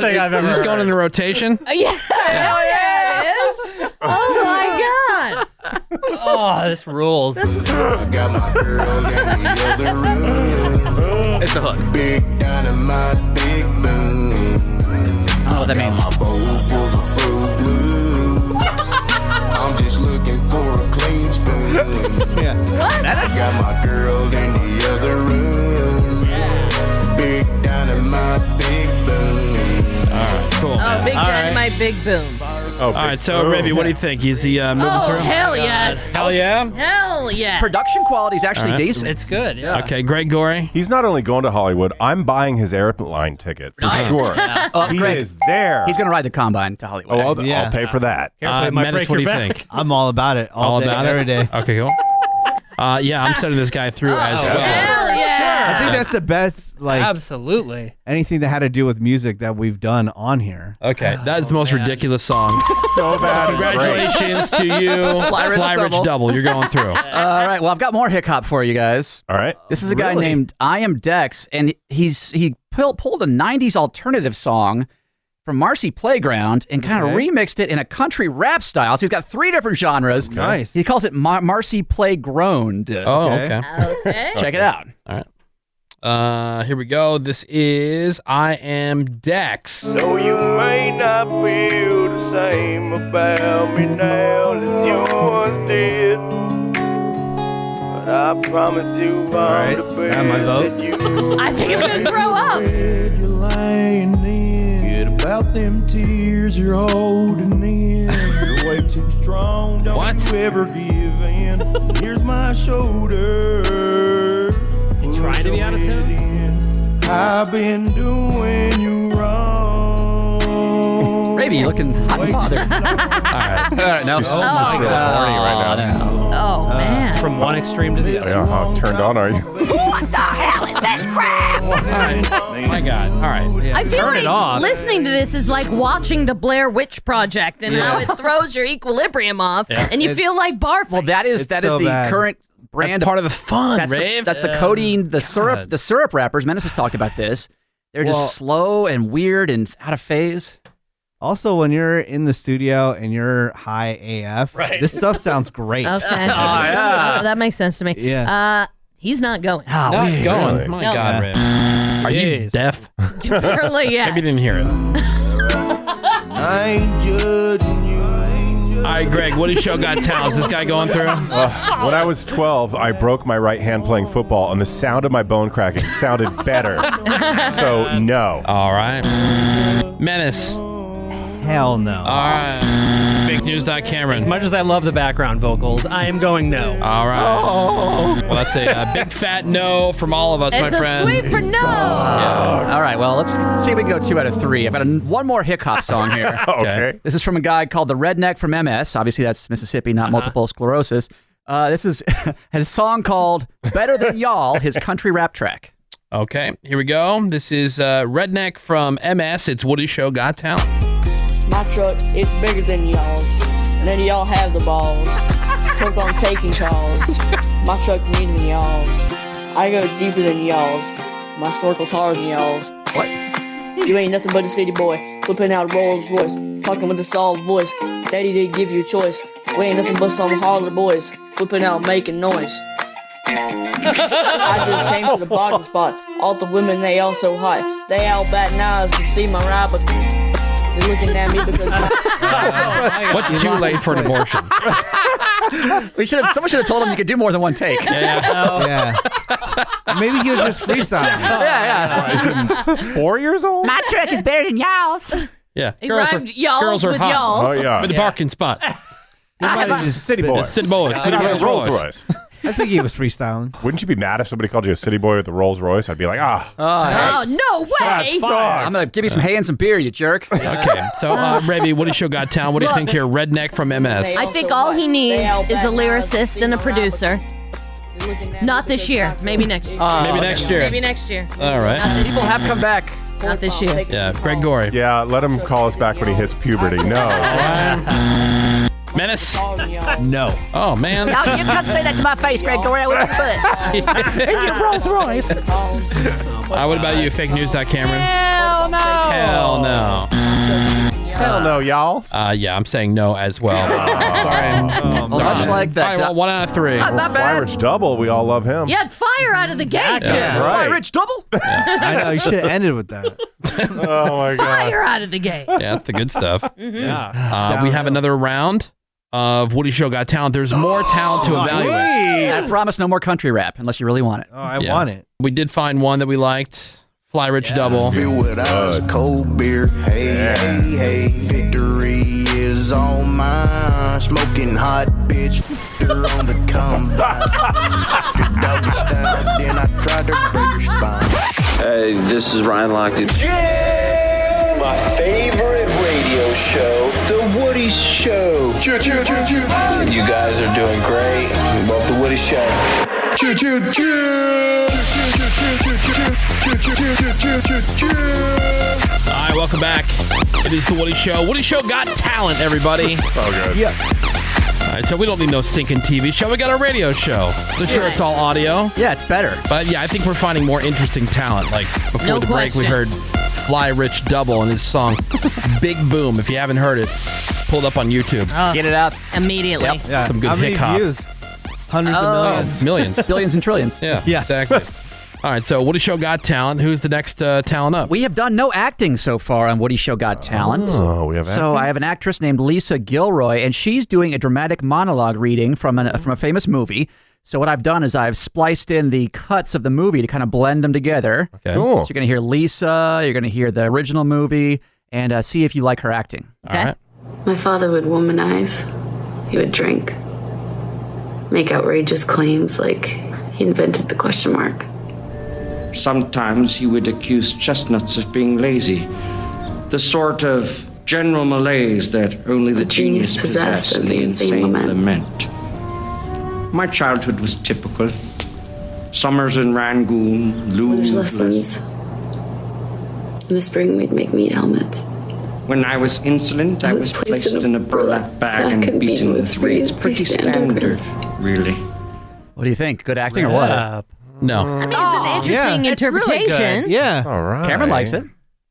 thing I've ever this going heard. into rotation? Yeah, hell yeah, it is. Oh my God. Oh, this rules. I got my girl in the other room. It's the hook. Big dynamite, big boom. Oh, that means. My bowl full of Fruit Loops. I'm just looking for a clean spoon. Yeah. I got my girl in the other room. Big dynamite, big boom. All right, cool. Oh, big dynamite, big boom. Oh, All right, so Ribby, what do you think? Is he moving Oh, through? hell yes. Hell yeah. Hell yes. Production quality is actually All right. decent. It's good, yeah. Okay, Greg Gorey. He's not only going to Hollywood, I'm buying his airline ticket for Nice. sure. Yeah. He Greg, is there. He's going to ride the combine to Hollywood. Oh, I'll pay for that. Careful, it might Menace, break what do you your back. think? I'm all about it. All day, about every it? day. Okay, cool. Yeah, I'm sending this guy through as well. Hell yeah. I think that's the best, absolutely. anything that had to do with music that we've done on here. Okay, that is the most ridiculous song. So bad. Congratulations to you, Fly Rich Double. You're going through. All right. Well, I've got more hip hop for you guys. All right. This is a guy named I Am Dex, and he pulled a 90s alternative song from Marcy Playground and kind of remixed it in a country rap style. So he's got 3 different genres. Nice. He calls it Marcy Playground. Oh, okay. Check it out. All right. Here we go. This is I Am Dex. So you may not feel the same about me now as you once did, but I promise you I'm the best my vote. that you I think I'm going to throw up. You're lying in. Get about them tears you're holding in. You're way too strong. Don't you ever give in. Here's my shoulder. You trying to be out of tune? I've been doing you wrong. Raby, you're looking hot and bothered. All right. No. Oh, man. From one extreme to the other. Yeah, how turned on are you? What the hell is this crap? All right. My God. All right. I feel Turn it like off. listening to this is like watching the Blair Witch Project and how it throws your equilibrium off, and you feel like barfing. Well, that is so the bad. current brand. That's part of the fun, That's Rave. the codeine, the syrup rappers. Menace has talked about this. They're just slow and weird and out of phase. Also, when you're in the studio and you're high AF, this stuff sounds great. Okay. That makes sense to me. Yeah. He's not going. Not going. Really? My No. God, Rave. Are you deaf? Apparently, yes. Maybe you didn't hear it. I ain't judging you. All right, Greg, Woody Show Got Talent. Is this guy going through? When I was 12, I broke my right hand playing football, and the sound of my bone cracking sounded better. So, no. All right. Menace. Hell no. All right. Fake News. Cameron. As much as I love the background vocals, I am going no. All right. Well, that's a big fat no from all of us, my friend. It's a sweep for no. All right, well, let's see if we can go 2 out of 3. I've got one more hip hop song here. Okay. This is from a guy called the Redneck from MS. Obviously, that's Mississippi, not multiple sclerosis. This is has a song called Better Than Y'all, his country rap track. Okay, here we go. This is Redneck from MS. It's Woody Show Got Talent. My truck, it's bigger than y'all's. None of y'all have the balls. Keep on taking calls. My truck neater than y'all's. I go deeper than y'all's. My snorkel taller than y'all's. What? You ain't nothing but a city boy, flipping out Rolls Royce, talking with a soft voice. Daddy didn't give you a choice. We ain't nothing but some holler boys, flipping out making noise. I just came to the bottom spot. All the women, they all so hot. They all batting eyes to see my ride, but they're looking at me because What's too late for an abortion? Someone should have told him you could do more than one take. Yeah. Maybe he was just freestyling. Yeah. Is he 4 years old? My truck is better than y'all's. Yeah. He rhymed y'all's with hot. y'all's. Oh, yeah. With the parking spot. Just city boy. City boy. Rolls Royce. I think he was freestyling. Wouldn't you be mad if somebody called you a city boy with the Rolls Royce? I'd be like, Oh, no way. I'm going to give you some hay and some beer, you jerk. Okay, so Raby, Woody Show Got Talent. What do you think here? Redneck from MS. I think all he needs is a lyricist and a producer. Not this year. Maybe next year. Maybe next year. Maybe next year. All right. People have come back. Not this year. Yeah, Greg Gorey. Yeah, let him call us back when he hits puberty. No. Menace? No. Oh, man. Now you come say that to my face, Greg Gorey. With your foot. In your Rolls Royce. What about you, Fake News. Cameron? Hell no. Hell no. Hell no, y'all. Yeah, I'm saying no as well. Sorry. Much like that. All right, well, 1 out of 3. Not Fly bad. Rich Double, we all love him. You had fire out of the gate, too. Yeah. Fly Rich Double. I know. You should have ended with that. Oh, my God. Fire out of the gate. Yeah, that's the good stuff. Yeah. We have another round of Woody Show Got Talent. There's more talent to evaluate. I promise no more country rap unless you really want it. Oh, I want it. We did find one that we liked. Fly Rich Double. Filled with ice cold beer. Hey, hey, hey. Victory is all mine. Smoking hot bitch. On the combine. Doggy style. Then I tried to break her spine. Hey, this is Ryan Lochte. My favorite radio show, The Woody Show. You guys are doing great. We love the Woody Show. Choo choo choo. All right, welcome back. It is the Woody Show. Woody Show got talent, everybody. So good. Yeah. All right, so we don't need no stinking TV show. We got a radio show. So sure, it's all audio. Yeah, it's better. But yeah, I think we're finding more interesting talent. Like before No the break, we heard Fly Rich Double and his song Big Boom. If you haven't heard it, pull it up on YouTube. Get it out. Immediately. Yep. Yeah. Some good How many hip hop. views? Hundreds of millions. Millions. Billions and trillions. Yeah, Yeah. exactly. All right, so Woody Show got talent. Who's the next talent up? We have done no acting so far on Woody Show Got Talent. Oh, we have acting? So I have an actress named Lisa Gilroy, and she's doing a dramatic monologue reading from a famous movie. So what I've done is I've spliced in the cuts of the movie to kind of blend them together. Okay. Cool. So you're going to hear Lisa, you're going to hear the original movie, and see if you like her acting. All right. My father would womanize. He would drink. Make outrageous claims like he invented the question mark. Sometimes he would accuse chestnuts of being lazy. The sort of general malaise that only the genius possess and the insane lament. My childhood was typical. Summers in Rangoon, There's lessons. In the spring, we'd make meat helmets. When I was insolent, I was placed in a burlap bag and beaten with reeds. Pretty standard, really. What do you think? Good acting or what? No. I mean, it's an interesting interpretation. Yeah. All right. Cameron likes it.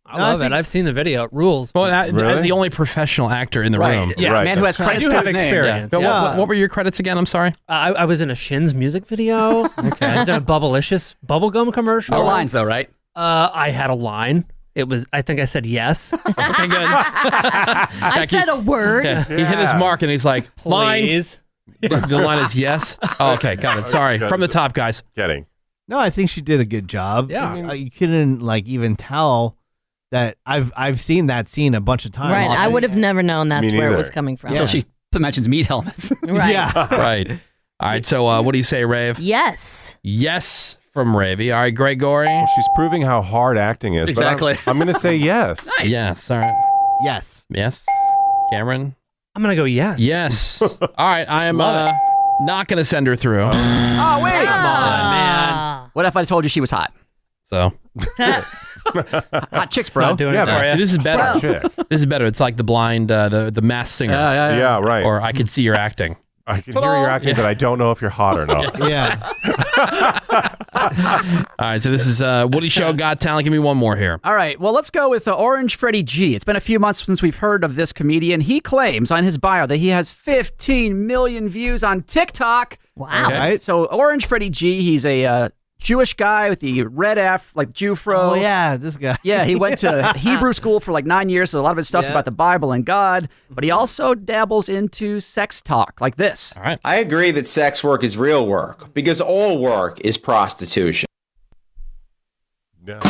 I love it. I've seen the video. It rules. Well, as the only professional actor in the room. Yeah, Right. Man who has I credits do to have his name. experience. Bill, Yeah. what were your credits again? I'm sorry. I was in a Shins music video. Okay. I was in a Bubblicious bubblegum commercial. No lines though, right? I had a line. It was, I think I said yes. Okay, good. I said a word. Yeah, he hit his mark and he's like, line. Please. The line is yes. Oh, okay, got it. Sorry. From the top, guys. Kidding. No, I think she did a good job. Yeah. I mean, you couldn't even tell that I've seen that scene a bunch of times. Right. I would have never known that's Me where it neither. was coming from. Until she mentions meat helmets. Right. Yeah. Right. All right, so what do you say, Rave? Yes. Yes from Ravey. All right, Gregory. Well, she's proving how hard acting is. Exactly. But I'm going to say yes. Nice. Yes. All right. Yes. Yes. Cameron? I'm going to go yes. Yes. All right, I am not going to send her through. Oh, wait. Come on, man. What if I told you she was hot? So. Hot chicks, It's bro. not doing it for See, you. this is better. Chick. This is better. It's like the blind, the masked singer. Yeah, right. Or I can see your acting. I can hear your acting, but I don't know if you're hot or not. Yeah. All right, so this is Woody Show Got Talent. Give me one more here. All right, well, let's go with Orange Freddie G. It's been a few months since we've heard of this comedian. He claims on his bio that he has 15 million views on TikTok. Wow. Okay. Right? So Orange Freddie G, he's a Jewish guy with the red F, like Jewfro. Oh yeah, this guy. Yeah, he went to Hebrew school for like 9 years, so a lot of his stuff's Yeah. about the Bible and God, but he also dabbles into sex talk like this. All right. I agree that sex work is real work because all work is prostitution. Yeah. That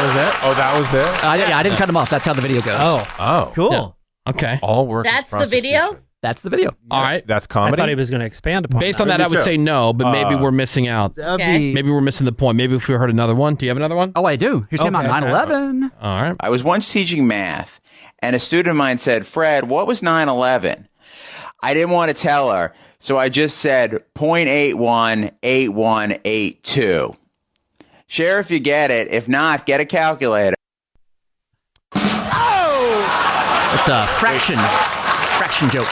was it. Oh, that was it? Yeah, I didn't cut him off. That's how the video goes. Oh. Cool. Yeah. Okay. All work That's is the prostitution. video? That's the video. All right. That's I comedy? thought he was going to expand upon Based on that, I would say no, but maybe we're missing out. Okay. Maybe we're missing the point. Maybe if we heard another one. Do you have another one? Oh, I do. Here's him on Okay. 9/11. All right. I was once teaching math, and a student of mine said, Fred, what was 9/11? I didn't want to tell her, so I just said 0.818182. Share if you get it. If not, get a calculator. It's a fraction joke.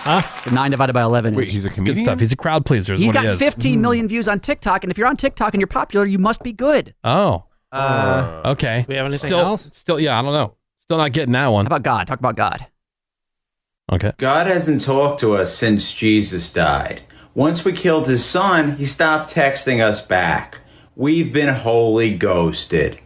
Huh? 9 divided by 11 Wait, is he's a Good comedian? stuff. He's a crowd pleaser. Is He's what got he is. 15 million views on TikTok, and if you're on TikTok and you're popular, you must be good. Oh. Okay. Do we have anything still, else? Still, yeah, I don't know. Still not getting that one. How about God? Talk about God. Okay. God hasn't talked to us since Jesus died. Once we killed his son, he stopped texting us back. We've been wholly ghosted.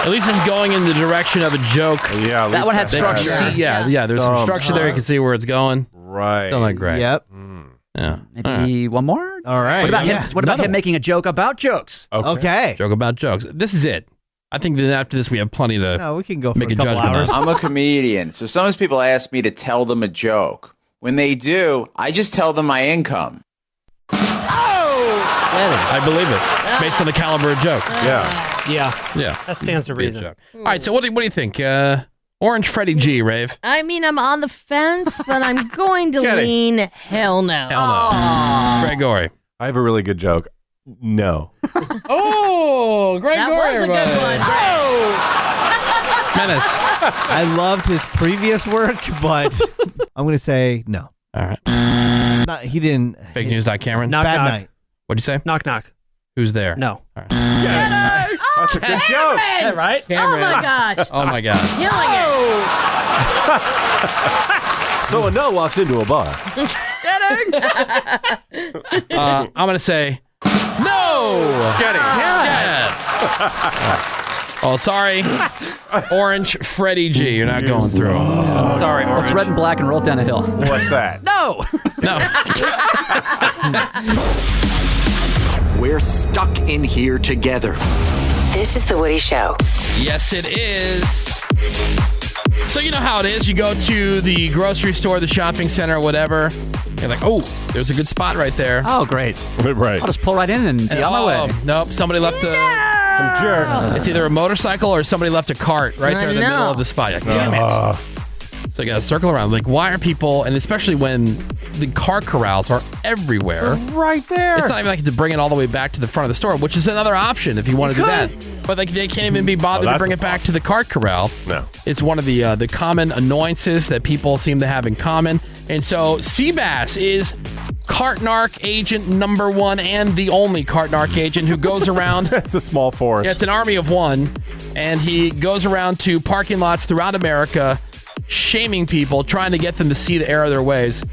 At least it's going in the direction of a joke. Yeah, at That least one had They can structure. see, yeah, there's some structure there. You can see where it's going. Right. Still not great. Yep. Yeah. Maybe one more? All right. What about Yeah. him? What about him making a joke about jokes? Okay. Joke about jokes. This is it. I think that after this, we have plenty to No, we can go for make a a couple judgment hours. on. I'm a comedian, so sometimes people ask me to tell them a joke. When they do, I just tell them my income. I believe it. Based on the caliber of jokes. Yeah. Yeah. Yeah. That stands to Be a reason. joke. All right. So what do you think? What Orange Freddie G, Rave. I mean, I'm on the fence, but I'm going to lean hell no. Hell no. Gregory. I have a really good joke. No. Oh, Gregory. That was a good one. Menace. I loved his previous work, but I'm going to say no. All right. He didn't. Fake news. Cameron. Knock, Bad knock. night. What'd you say? Knock, knock. Who's there? No. All right. That's a good joke. Yeah, right? Cameron. Oh my gosh. Oh my God. Killing it. So a no walks into a bar. I'm going to say no. Get it. Oh, sorry. Orange Freddie G. You're not going through. Sorry, Orange. It's red and black and rolls down a hill. What's that? No! No. We're stuck in here together. This is The Woody Show. Yes, it is. So you know how it is. You go to the grocery store, the shopping center, whatever. You're like, oh, there's a good spot right there. Oh, great. Right. I'll just pull right in and be on my way. Nope, somebody left some jerk. It's either a motorcycle or somebody left a cart right there in the middle of the spot. You're like, damn it. So you got to circle around. Like, why are people, and especially when the car corrals are everywhere. Right there. It's not even like to bring it all the way back to the front of the store, which is another option if you want to do that. But like they can't even be bothered to bring it back to the cart corral. No. It's one of the common annoyances that people seem to have in common. And so Seabass is cart narc agent number 1 and the only cart narc agent who goes around. It's a small force. Yeah, it's an army of one. And he goes around to parking lots throughout America, shaming people, trying to get them to see the error of their ways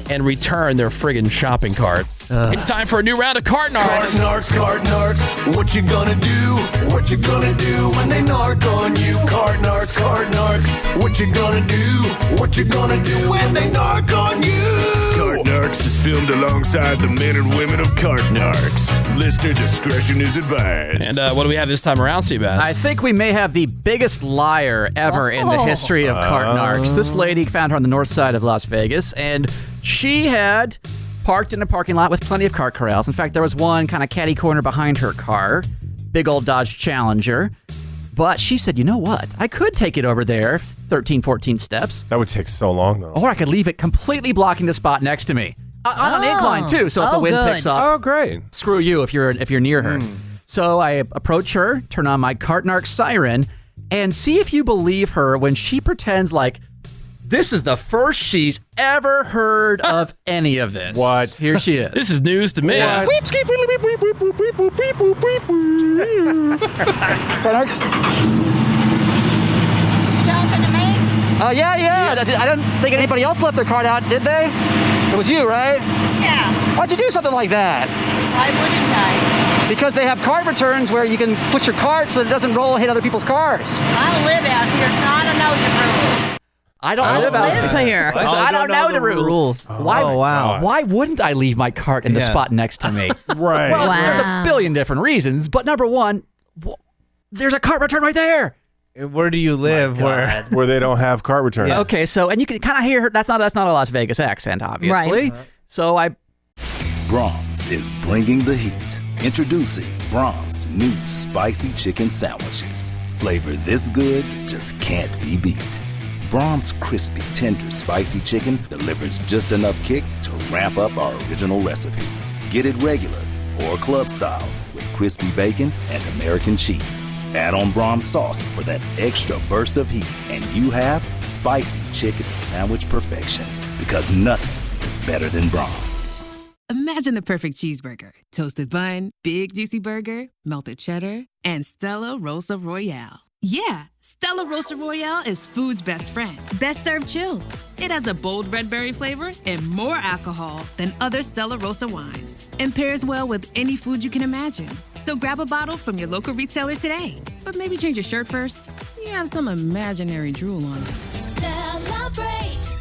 and return their friggin' shopping cart. It's time for a new round of cart narcs. Cart narcs, what you gonna do? What you gonna do when they narc on you? Cart narcs, what you gonna do? What you gonna do when they narc on you? Cart Narcs is filmed alongside the men and women of Cart Narcs. Listener discretion is advised. And what do we have this time around, Seabass? I think we may have the biggest liar ever in the history of cart narcs. This lady found her on the north side of Las Vegas, and she had parked in a parking lot with plenty of cart corrals. In fact, there was one kind of catty corner behind her car, big old Dodge Challenger. But she said, you know what? I could take it over there 13, 14 steps. That would take so long, though. Or I could leave it completely blocking the spot next to me. On an incline, too, so if the wind picks up. Oh, great. Screw you if you're near her. So I approach her, turn on my cart narc siren, and see if you believe her when she pretends like this is the first she's ever heard of any of this. What? Here she is. This is news to me. Talking to me? Yeah. I don't think anybody else left their cart out, did they? It was you, right? Yeah. Why'd you do something like that? Why wouldn't I? Because they have cart returns where you can put your cart so that it doesn't roll and hit other people's cars. I don't live out here, so I don't know the rules. I don't live out here. So I don't know the rules. Why, wow. Why wouldn't I leave my cart in the spot next to me? Right. Well, there's a billion different reasons, but number one, there's a cart return right there. Where do you live? Where they don't have cart returns. Yeah. Okay, so, and you can kind of hear her. That's not a Las Vegas accent, obviously. Right. So Brahms is bringing the heat. Introducing Brahms' new spicy chicken sandwiches. Flavor this good just can't be beat. Brahms' crispy, tender, spicy chicken delivers just enough kick to ramp up our original recipe. Get it regular or club style with crispy bacon and American cheese. Add on Brahms sauce for that extra burst of heat, and you have spicy chicken sandwich perfection. Because nothing is better than Brahms. Imagine the perfect cheeseburger. Toasted bun, big juicy burger, melted cheddar, and Stella Rosa Royale. Yeah, Stella Rosa Royale is food's best friend. Best served chilled. It has a bold red berry flavor and more alcohol than other Stella Rosa wines. And pairs well with any food you can imagine. So grab a bottle from your local retailer today. But maybe change your shirt first. You have some imaginary drool on it. Celebrate.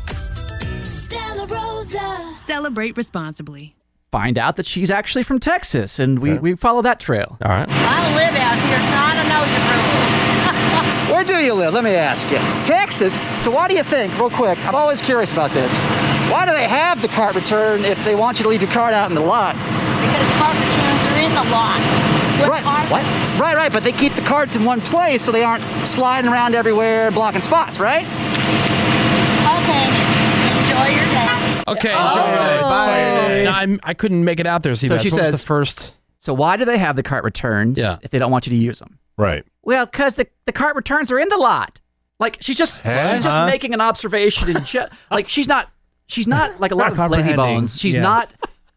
Stella Rosa. Celebrate responsibly. find out that she's actually from Texas, and we follow that trail. All right. I don't live out here, so I don't know the rules. Where do you live? Let me ask you. Texas? So why do you think, real quick, I'm always curious about this, why do they have the cart return if they want you to leave your cart out in the lot? because cart returns are in the lot. Right, but they keep the carts in one place so they aren't sliding around everywhere, blocking spots, right? Okay. Enjoy your day. Okay, enjoy your day. Bye. No, I couldn't make it out there, Seabass. So she What was says- the first. So why do they have the cart returns if they don't want you to use them? Right. Well, because the cart returns are in the lot. Like she's just making an observation and like she's not like a lot of lazy bones. She's not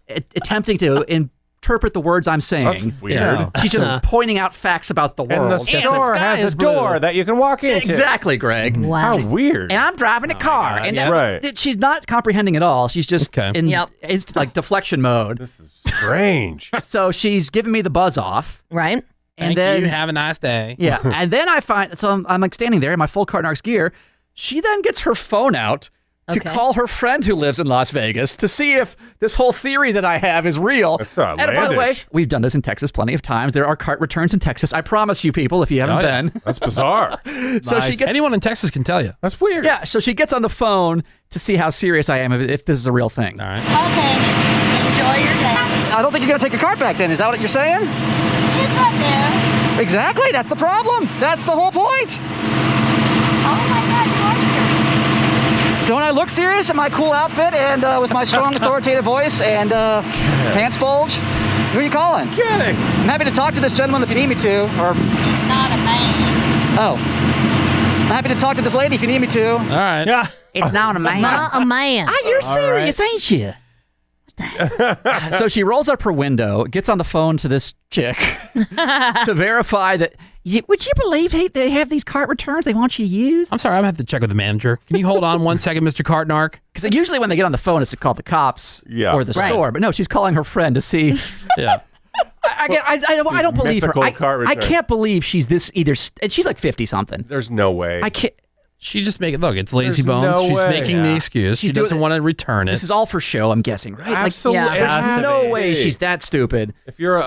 attempting to interpret the words I'm saying. That's weird. Yeah. She's just pointing out facts about the world. And the store has a door that you can walk into. Exactly, Greg. Wow. How weird. And I'm driving a car. God, And yeah. Right. she's not comprehending at all. She's just in it's like deflection mode. This is strange. So she's giving me the buzz off. Right. And Thank then you. Have a nice day. Yeah. And then I find, so I'm like standing there in my full Cart Narcs gear. She then gets her phone out to call her friend who lives in Las Vegas to see if this whole theory that I have is real. That's and by the way, outlandish. we've done this in Texas plenty of times. There are cart returns in Texas. I promise you people, if you haven't been. That's bizarre. So she gets, Anyone in Texas can tell you. That's weird. yeah, so she gets on the phone to see how serious I am if this is a real thing. All right. Okay. Enjoy your day. I don't think you're going to take your cart back then. Is that what you're saying? It's right there. Exactly. That's the problem. That's the whole point. Oh my God, you are serious. Don't I look serious in my cool outfit and with my strong authoritative voice and pants bulge? Who are you calling? Kidding. I'm happy to talk to this gentleman if you need me to. Or He's not a man. oh, I'm happy to talk to this lady if you need me to. All right. Yeah. It's not a man. Not a man. Ah, you're serious, ain't you? So she rolls up her window, gets on the phone to this chick to verify that. Would you believe they have these cart returns they want you to use? I'm sorry, I'm going to have to check with the manager. Can you hold on 1 second, Mr. Cartnark? Because usually when they get on the phone, it's to call the cops or the Right. store. But no, she's calling her friend to see. Yeah. I don't believe her. mythical cart I returns. can't believe she's this either. And she's like 50 something. There's no way. I can't. She just make it look. It's lazy There's bones. no She's way. making the excuse. She's She doesn't doing- want to return it. This is all for show, I'm guessing, right? Absolutely. yeah. It has There's to no be. way she's that stupid. If you're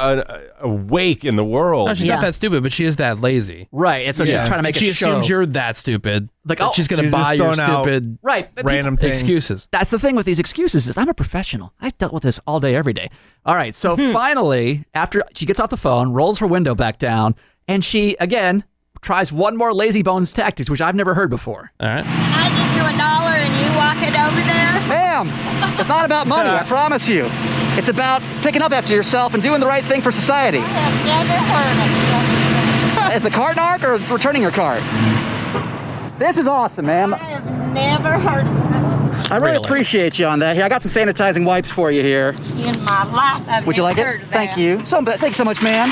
awake in the world. No, she's Yeah. not that stupid, but she is that lazy. Right. And so she's Yeah. trying to make She a show. assumes you're that stupid. Like, that oh, she's going to she's buy just your throwing out stupid Right. but Random things. excuses. That's the thing with these excuses is I'm a professional. I've dealt with this all day, every day. All right. So finally, after she gets off the phone, rolls her window back down, and she, again, tries one more lazy bones tactics, which I've never heard before. All right. I give you $1 and you walk it over there. Ma'am, it's not about money, I promise you. It's about picking up after yourself and doing the right thing for society. I have never heard of such a thing. Is the cart narc or returning your cart? This is awesome, ma'am. I have never heard of such I really appreciate you on that. Here, I got some sanitizing wipes for you here. a thing in my life. I've Would you like never it? heard of Thank that. you. Thanks so much, ma'am.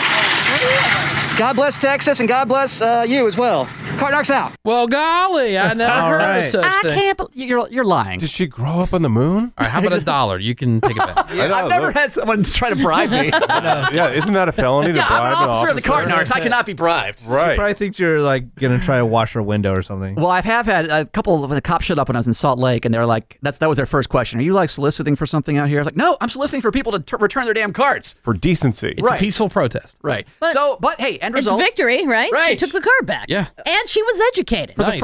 God bless Texas and God bless you as well. Cart narc's out. Well, golly, I never All heard right. of such I thing. can't believe you're lying. Did she grow up on the moon? All right, how about $1? You can take it back. I know, I've never look. had someone try to bribe me. Yeah, isn't that a felony to Yeah, I'm bribe an officer of the cart officer? narcs. I cannot be bribed. Right. Probably thinks you're like gonna try to wash her window or something. Well, I have had a couple when the cops showed up when I was in Salt Lake, and they were like, that was their first question. Are you like soliciting for something out here? I was like, no, I'm soliciting for people to return their damn carts. For decency. It's a peaceful protest. Right. But But hey, end It's result. victory, right? She Right. took the card back. Yeah. And she was educated. Nice.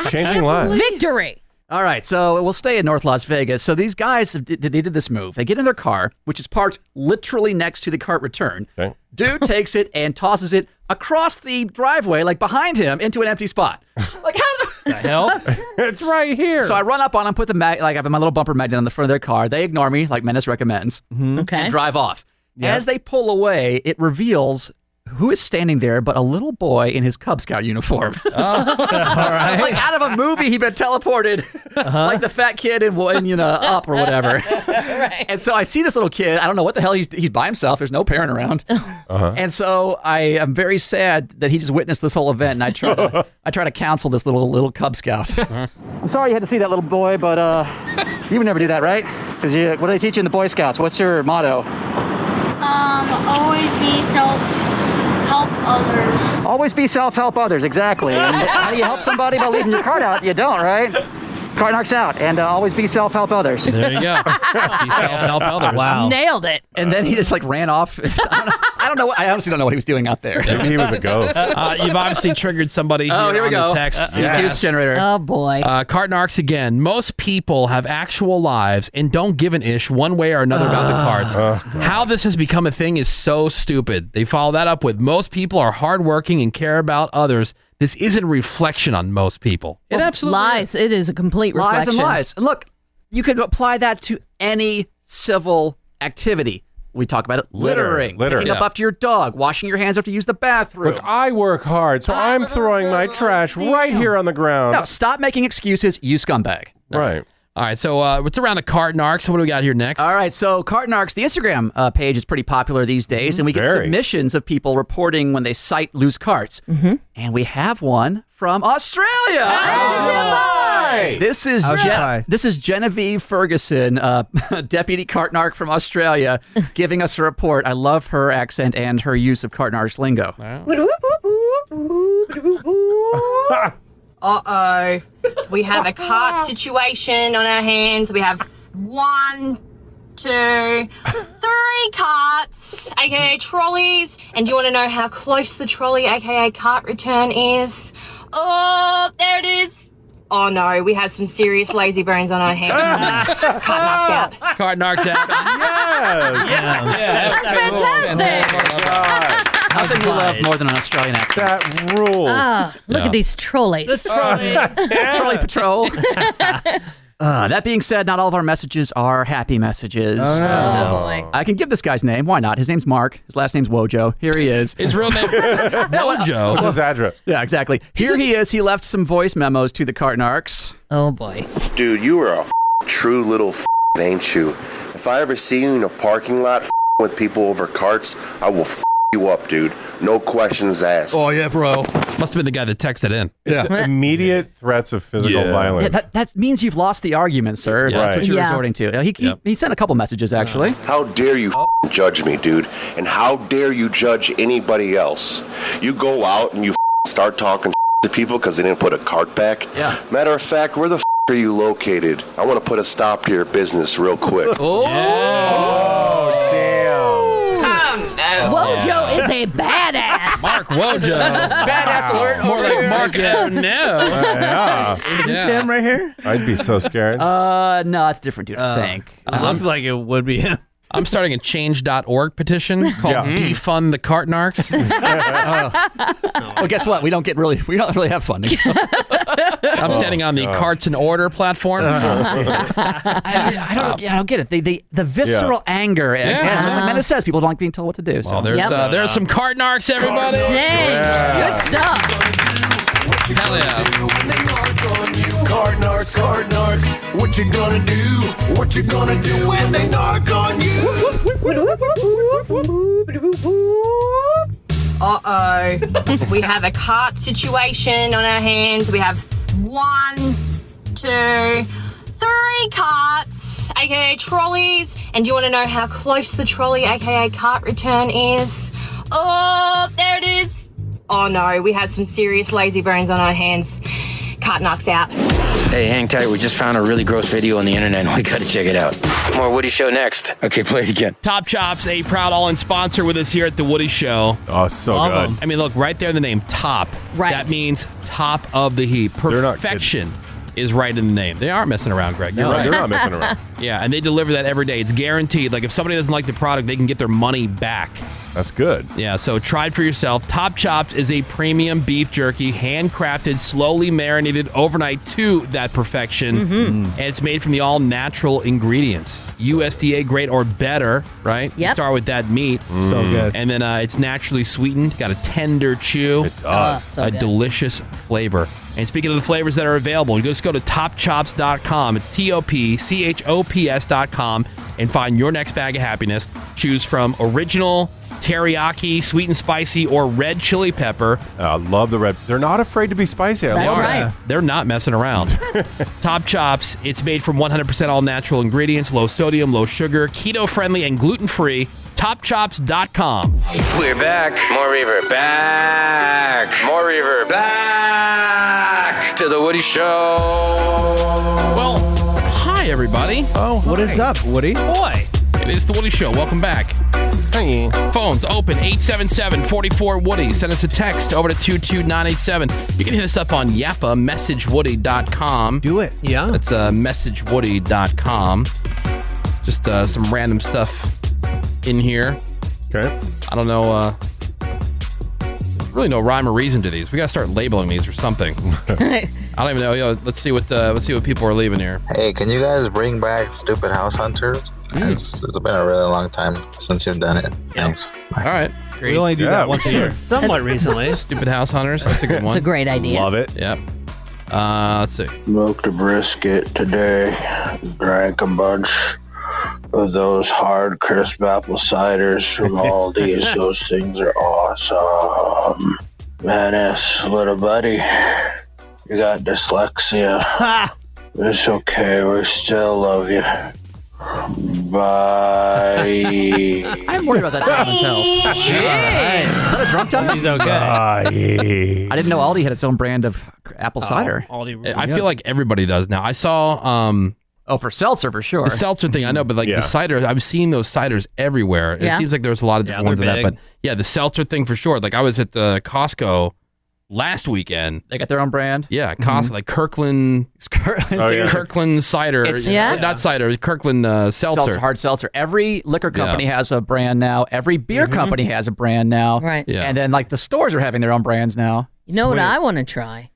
Changing lives. Victory. All right, so we'll stay in North Las Vegas. So these guys, they did this move. They get in their car, which is parked literally next to the cart return. Okay. Dude takes it and tosses it across the driveway, like behind him, into an empty spot. Like, how the hell? It's right here. So I run up on them, put the I have my little bumper magnet on the front of their car. They ignore me, like Menace recommends, Okay. and drive off. As they pull away, it reveals who is standing there but a little boy in his Cub Scout uniform. Like out of a movie, he'd been teleported, like the fat kid in Up or whatever. Right. And so I see this little kid. I don't know what the hell he's by himself. There's no parent around. And so I am very sad that he just witnessed this whole event. And I try to counsel this little Cub Scout. I'm sorry you had to see that little boy, but you would never do that, right? Because what do they teach you in the Boy Scouts? What's your motto? Always be self-help others. Always be self-help others, exactly. And how do you help somebody by leaving your cart out? You don't, right? Carnarks out, and always be self-help others. There you go. Be self-help others. Wow. Nailed it. And then he just like ran off. I don't know. I honestly don't know what he was doing out there. Maybe he was a ghost. You've obviously triggered somebody here, here we on go. the text. Excuse generator. Oh, boy. Cartnarks again. Most people have actual lives and don't give an ish one way or another about the carts. How this has become a thing is so stupid. They follow that up with most people are hardworking and care about others. This isn't a reflection on most people. It absolutely lies. It is a complete reflection. Lies and lies. And look, you could apply that to any civil activity. We talk about it. Littering. Picking up after your dog. Washing your hands after you use the bathroom. Look, I work hard, so I'm throwing my trash right here on the ground. No, stop making excuses, you scumbag. Right. All right, so what's around a Cartnark? So what do we got here next? All right, so Cartnarks, the Instagram page is pretty popular these days, and we get submissions of people reporting when they sight loose carts. And we have one from Australia. Hi. This is Genevieve Ferguson, Deputy Cartnark from Australia, giving us a report. I love her accent and her use of Cartnarks lingo. Uh-oh. We have a cart situation on our hands. We have 1, 2, 3 carts, aka trolleys. And do you want to know how close the trolley, aka cart return is? Oh, there it is. Oh no, we have some serious lazy bones on our hands. Cartnarks out. Cartnarks out. Yes. Yeah. That's fantastic. Nothing you love more than an Australian accent. That rules. Look at these trolleys. Trolley patrol. That being said, not all of our messages are happy messages. Oh, boy. I can give this guy's name. Why not? His name's Mark. His last name's Wojo. Here he is. His real name Wojo. What's his address? Yeah, exactly. Here he is. He left some voice memos to the Cartnarks. Oh, boy. Dude, you are a true little ain't you? If I ever see you in a parking lot with people over carts, I will you up, dude. No questions asked. Oh, yeah, bro. Must have been the guy that texted in. It's immediate threats of physical violence. Yeah, that means you've lost the argument, sir. Yeah. That's what you're Yeah. resorting to. He sent a couple messages, actually. How dare you judge me, dude? And how dare you judge anybody else? You go out and you start talking to people because they didn't put a cart back? Yeah. Matter of fact, where the are you located? I want to put a stop to your business real quick. Oh, damn. Wojo is a badass. Mark Wojo. Badass alert. More like Mark no. Is this him right here? I'd be so scared. No, it's different, dude. I think. It looks like it would be him. I'm starting a change.org petition called Defund the Cartnarks. Well, guess what? We don't really have funding. So. I'm standing on the Carts in Order platform. I don't get it. The visceral anger. And Amanda says people don't like being told what to do. So. Well, there's some Cartnarks, everybody. Dang. Good stuff. Hell yeah. Cartnarks, what you gonna do? What you gonna do when they narc on you? Uh-oh. We have a cart situation on our hands. We have 1, 2, 3 carts, aka trolleys. And do you want to know how close the trolley, aka cart return is? Oh, there it is. Oh no, we have some serious lazy bones on our hands. Cartnarks out. Hey, hang tight. We just found a really gross video on the internet and we gotta check it out. More Woody Show next. Okay, play it again. Top Chops, a proud all-in sponsor with us here at The Woody Show. Oh, so good. I mean, look, right there in the name, top. Right. That means top of the heap. Perfection is right in the name. They aren't messing around, Greg. You're right. They're not messing around. Yeah, and they deliver that every day. It's guaranteed. Like, if somebody doesn't like the product, they can get their money back. That's good. Yeah, so try it for yourself. Top Chops is a premium beef jerky, handcrafted, slowly marinated overnight to that perfection. And it's made from the all-natural ingredients. USDA grade or better, right? Yep. You start with that meat. So good. And then it's naturally sweetened. Got a tender chew. It does. So a good. delicious flavor. And speaking of the flavors that are available, you just go to topchops.com. It's TOPCHOPS.com and find your next bag of happiness. Choose from original, teriyaki, sweet and spicy, or red chili pepper. I love the red. They're not afraid to be spicy. I That's love right. it. They're not messing around. Top Chops, it's made from 100% all natural ingredients, low sodium, low sugar, keto friendly, and gluten free. Topchops.com. We're back. More reverb. Back. More reverb. Back to the Woody Show. everybody. Oh, what is up, Woody? Boy. It is the Woody Show. Welcome back. Hey. Phones open 877-44-WOODY. Send us a text over to 22987. You can hit us up on Yappa, messagewoody.com. Do it. Yeah. That's messagewoody.com. Just some random stuff in here. Okay. I don't know. There's really no rhyme or reason to these. We got to start labeling these or something. I don't even know. Let's see what people are leaving here. Hey, can you guys bring back Stupid House Hunter? It's been a really long time since you've done it. Thanks. All right. We only do that once a year. Somewhat recently. Stupid House Hunters. That's a good one. It's a great idea. Love it. Yep. Let's see. Smoked a brisket today. Drank a bunch of those hard crisp apple ciders from Aldi's. Those things are awesome. Menace, little buddy. You got dyslexia. It's okay. We still love you. Bye. I'm worried about that gentleman's health. Jeez. Is that a drunk time? He's okay. I didn't know Aldi had its own brand of apple cider. Aldi. I feel like everybody does now. I saw for seltzer for sure. The seltzer thing, I know, but the cider, I've seen those ciders everywhere. Yeah. It seems like there's a lot of different ones of that. big. But yeah, the seltzer thing for sure. Like I was at the Costco last weekend. They got their own brand. Yeah, Costco, like Kirkland. Kirkland cider. Not cider. Kirkland seltzer. Hard seltzer. Every liquor company has a brand now. Every beer company has a brand now. Right. Yeah. And then like the stores are having their own brands now. You know what I want to try?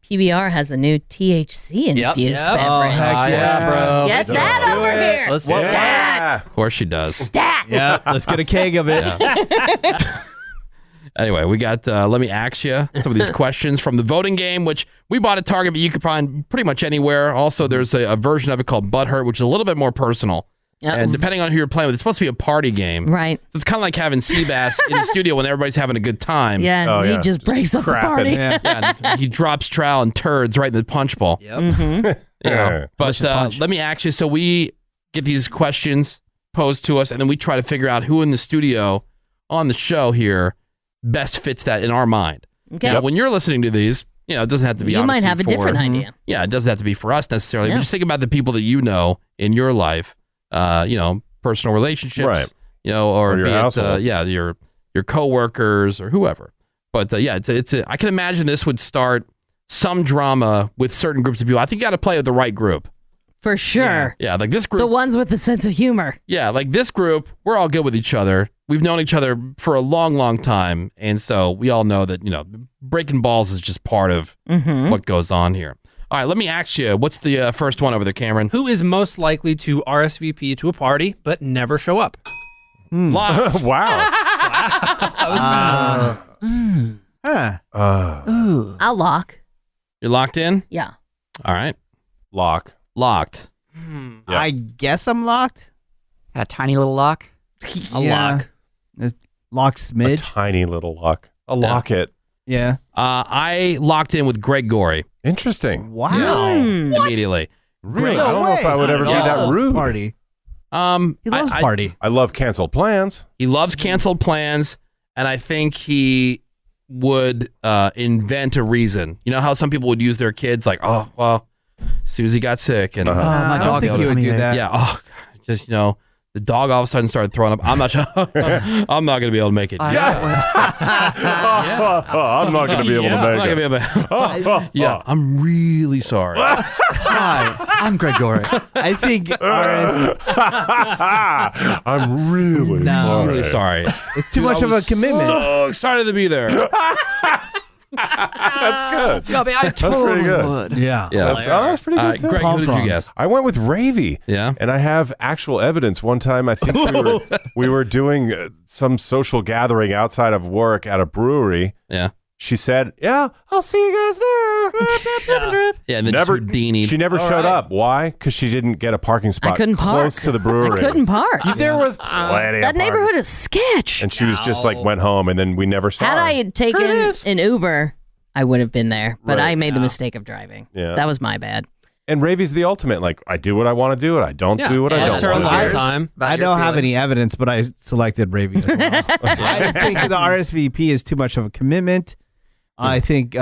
PBR has a new THC infused beverage. Oh, heck yeah, bro. Get that over here. Let's Stat. Of course she does. Stat. Yeah, let's get a keg of it. Anyway, we got, let me ask you some of these questions from the voting game, which we bought at Target, but you can find pretty much anywhere. Also, there's a version of it called Butthurt, which is a little bit more personal. And depending on who you're playing with, it's supposed to be a party game. Right. So it's kind of like having Seabass in the studio when everybody's having a good time. Yeah, he just breaks up the party. Yeah, he drops trowel and turds right in the punch bowl. Yep. But let me ask you, so we get these questions posed to us, and then we try to figure out who in the studio on the show here best fits that in our mind. Okay. Now, when you're listening to these, it doesn't have to be You might obviously have a for- different idea. Yeah, it doesn't have to be for us necessarily. Yeah. But just think about the people that you know in your life, personal relationships, Right. or Or your be household. it, your coworkers or whoever. But I can imagine this would start some drama with certain groups of people. I think you got to play with the right group. For sure. Yeah, like this group. The ones with a sense of humor. Yeah, like this group, we're all good with each other. We've known each other for a long, long time. And so we all know that, breaking balls is just part of what goes on here. All right, let me ask you, what's the first one over there, Cameron? Who is most likely to RSVP to a party but never show up? Locked. Wow. That was fast. Ooh. I'll lock. You're locked in? Yeah. All right. Locked. I guess I'm locked. A tiny little lock. A lock. Lock smidge. A tiny little lock. A locket. Yeah. I locked in with Greg Gorey. Interesting. Wow. Immediately. Really? I don't know if I would ever be that rude. Party. He loves party. I love canceled plans. He loves canceled plans, and I think he would invent a reason. You know how some people would use their kids like, oh, well, Susie got sick, and my dog think he would do that. Yeah, just the dog all of a sudden started throwing up. I'm not sure. I'm not going to be able to make it. I'm not going to be able to I'm not make gonna it. be able to. Yeah, I'm really sorry. Hi, I'm Greg Gorey. I think I'm really I'm really sorry. it's too much of a commitment. So excited to be there. That's good. Yeah, I That's pretty good. would. Yeah. That's pretty good. too. Greg, who did you guess? I went with Ravy. Yeah. And I have actual evidence. One time, I think we were doing some social gathering outside of work at a brewery. Yeah. She said, "Yeah, I'll see you guys there." Yeah, and then Never, Houdini. she never showed up. Why? Because she didn't get a parking spot couldn't close park. to the brewery. I couldn't park. There was plenty That of neighborhood parking. is sketch. And she was just like went home, and then we never saw Had her. I had taken an Uber, I would have been there. But Right. I made the mistake of driving. Yeah. That was my bad. And Ravy's the ultimate. Like, I do what I want to do, and I don't do what I don't want to do. Time. I don't have any evidence, but I selected Ravy as well. I think the RSVP is too much of a commitment. I think,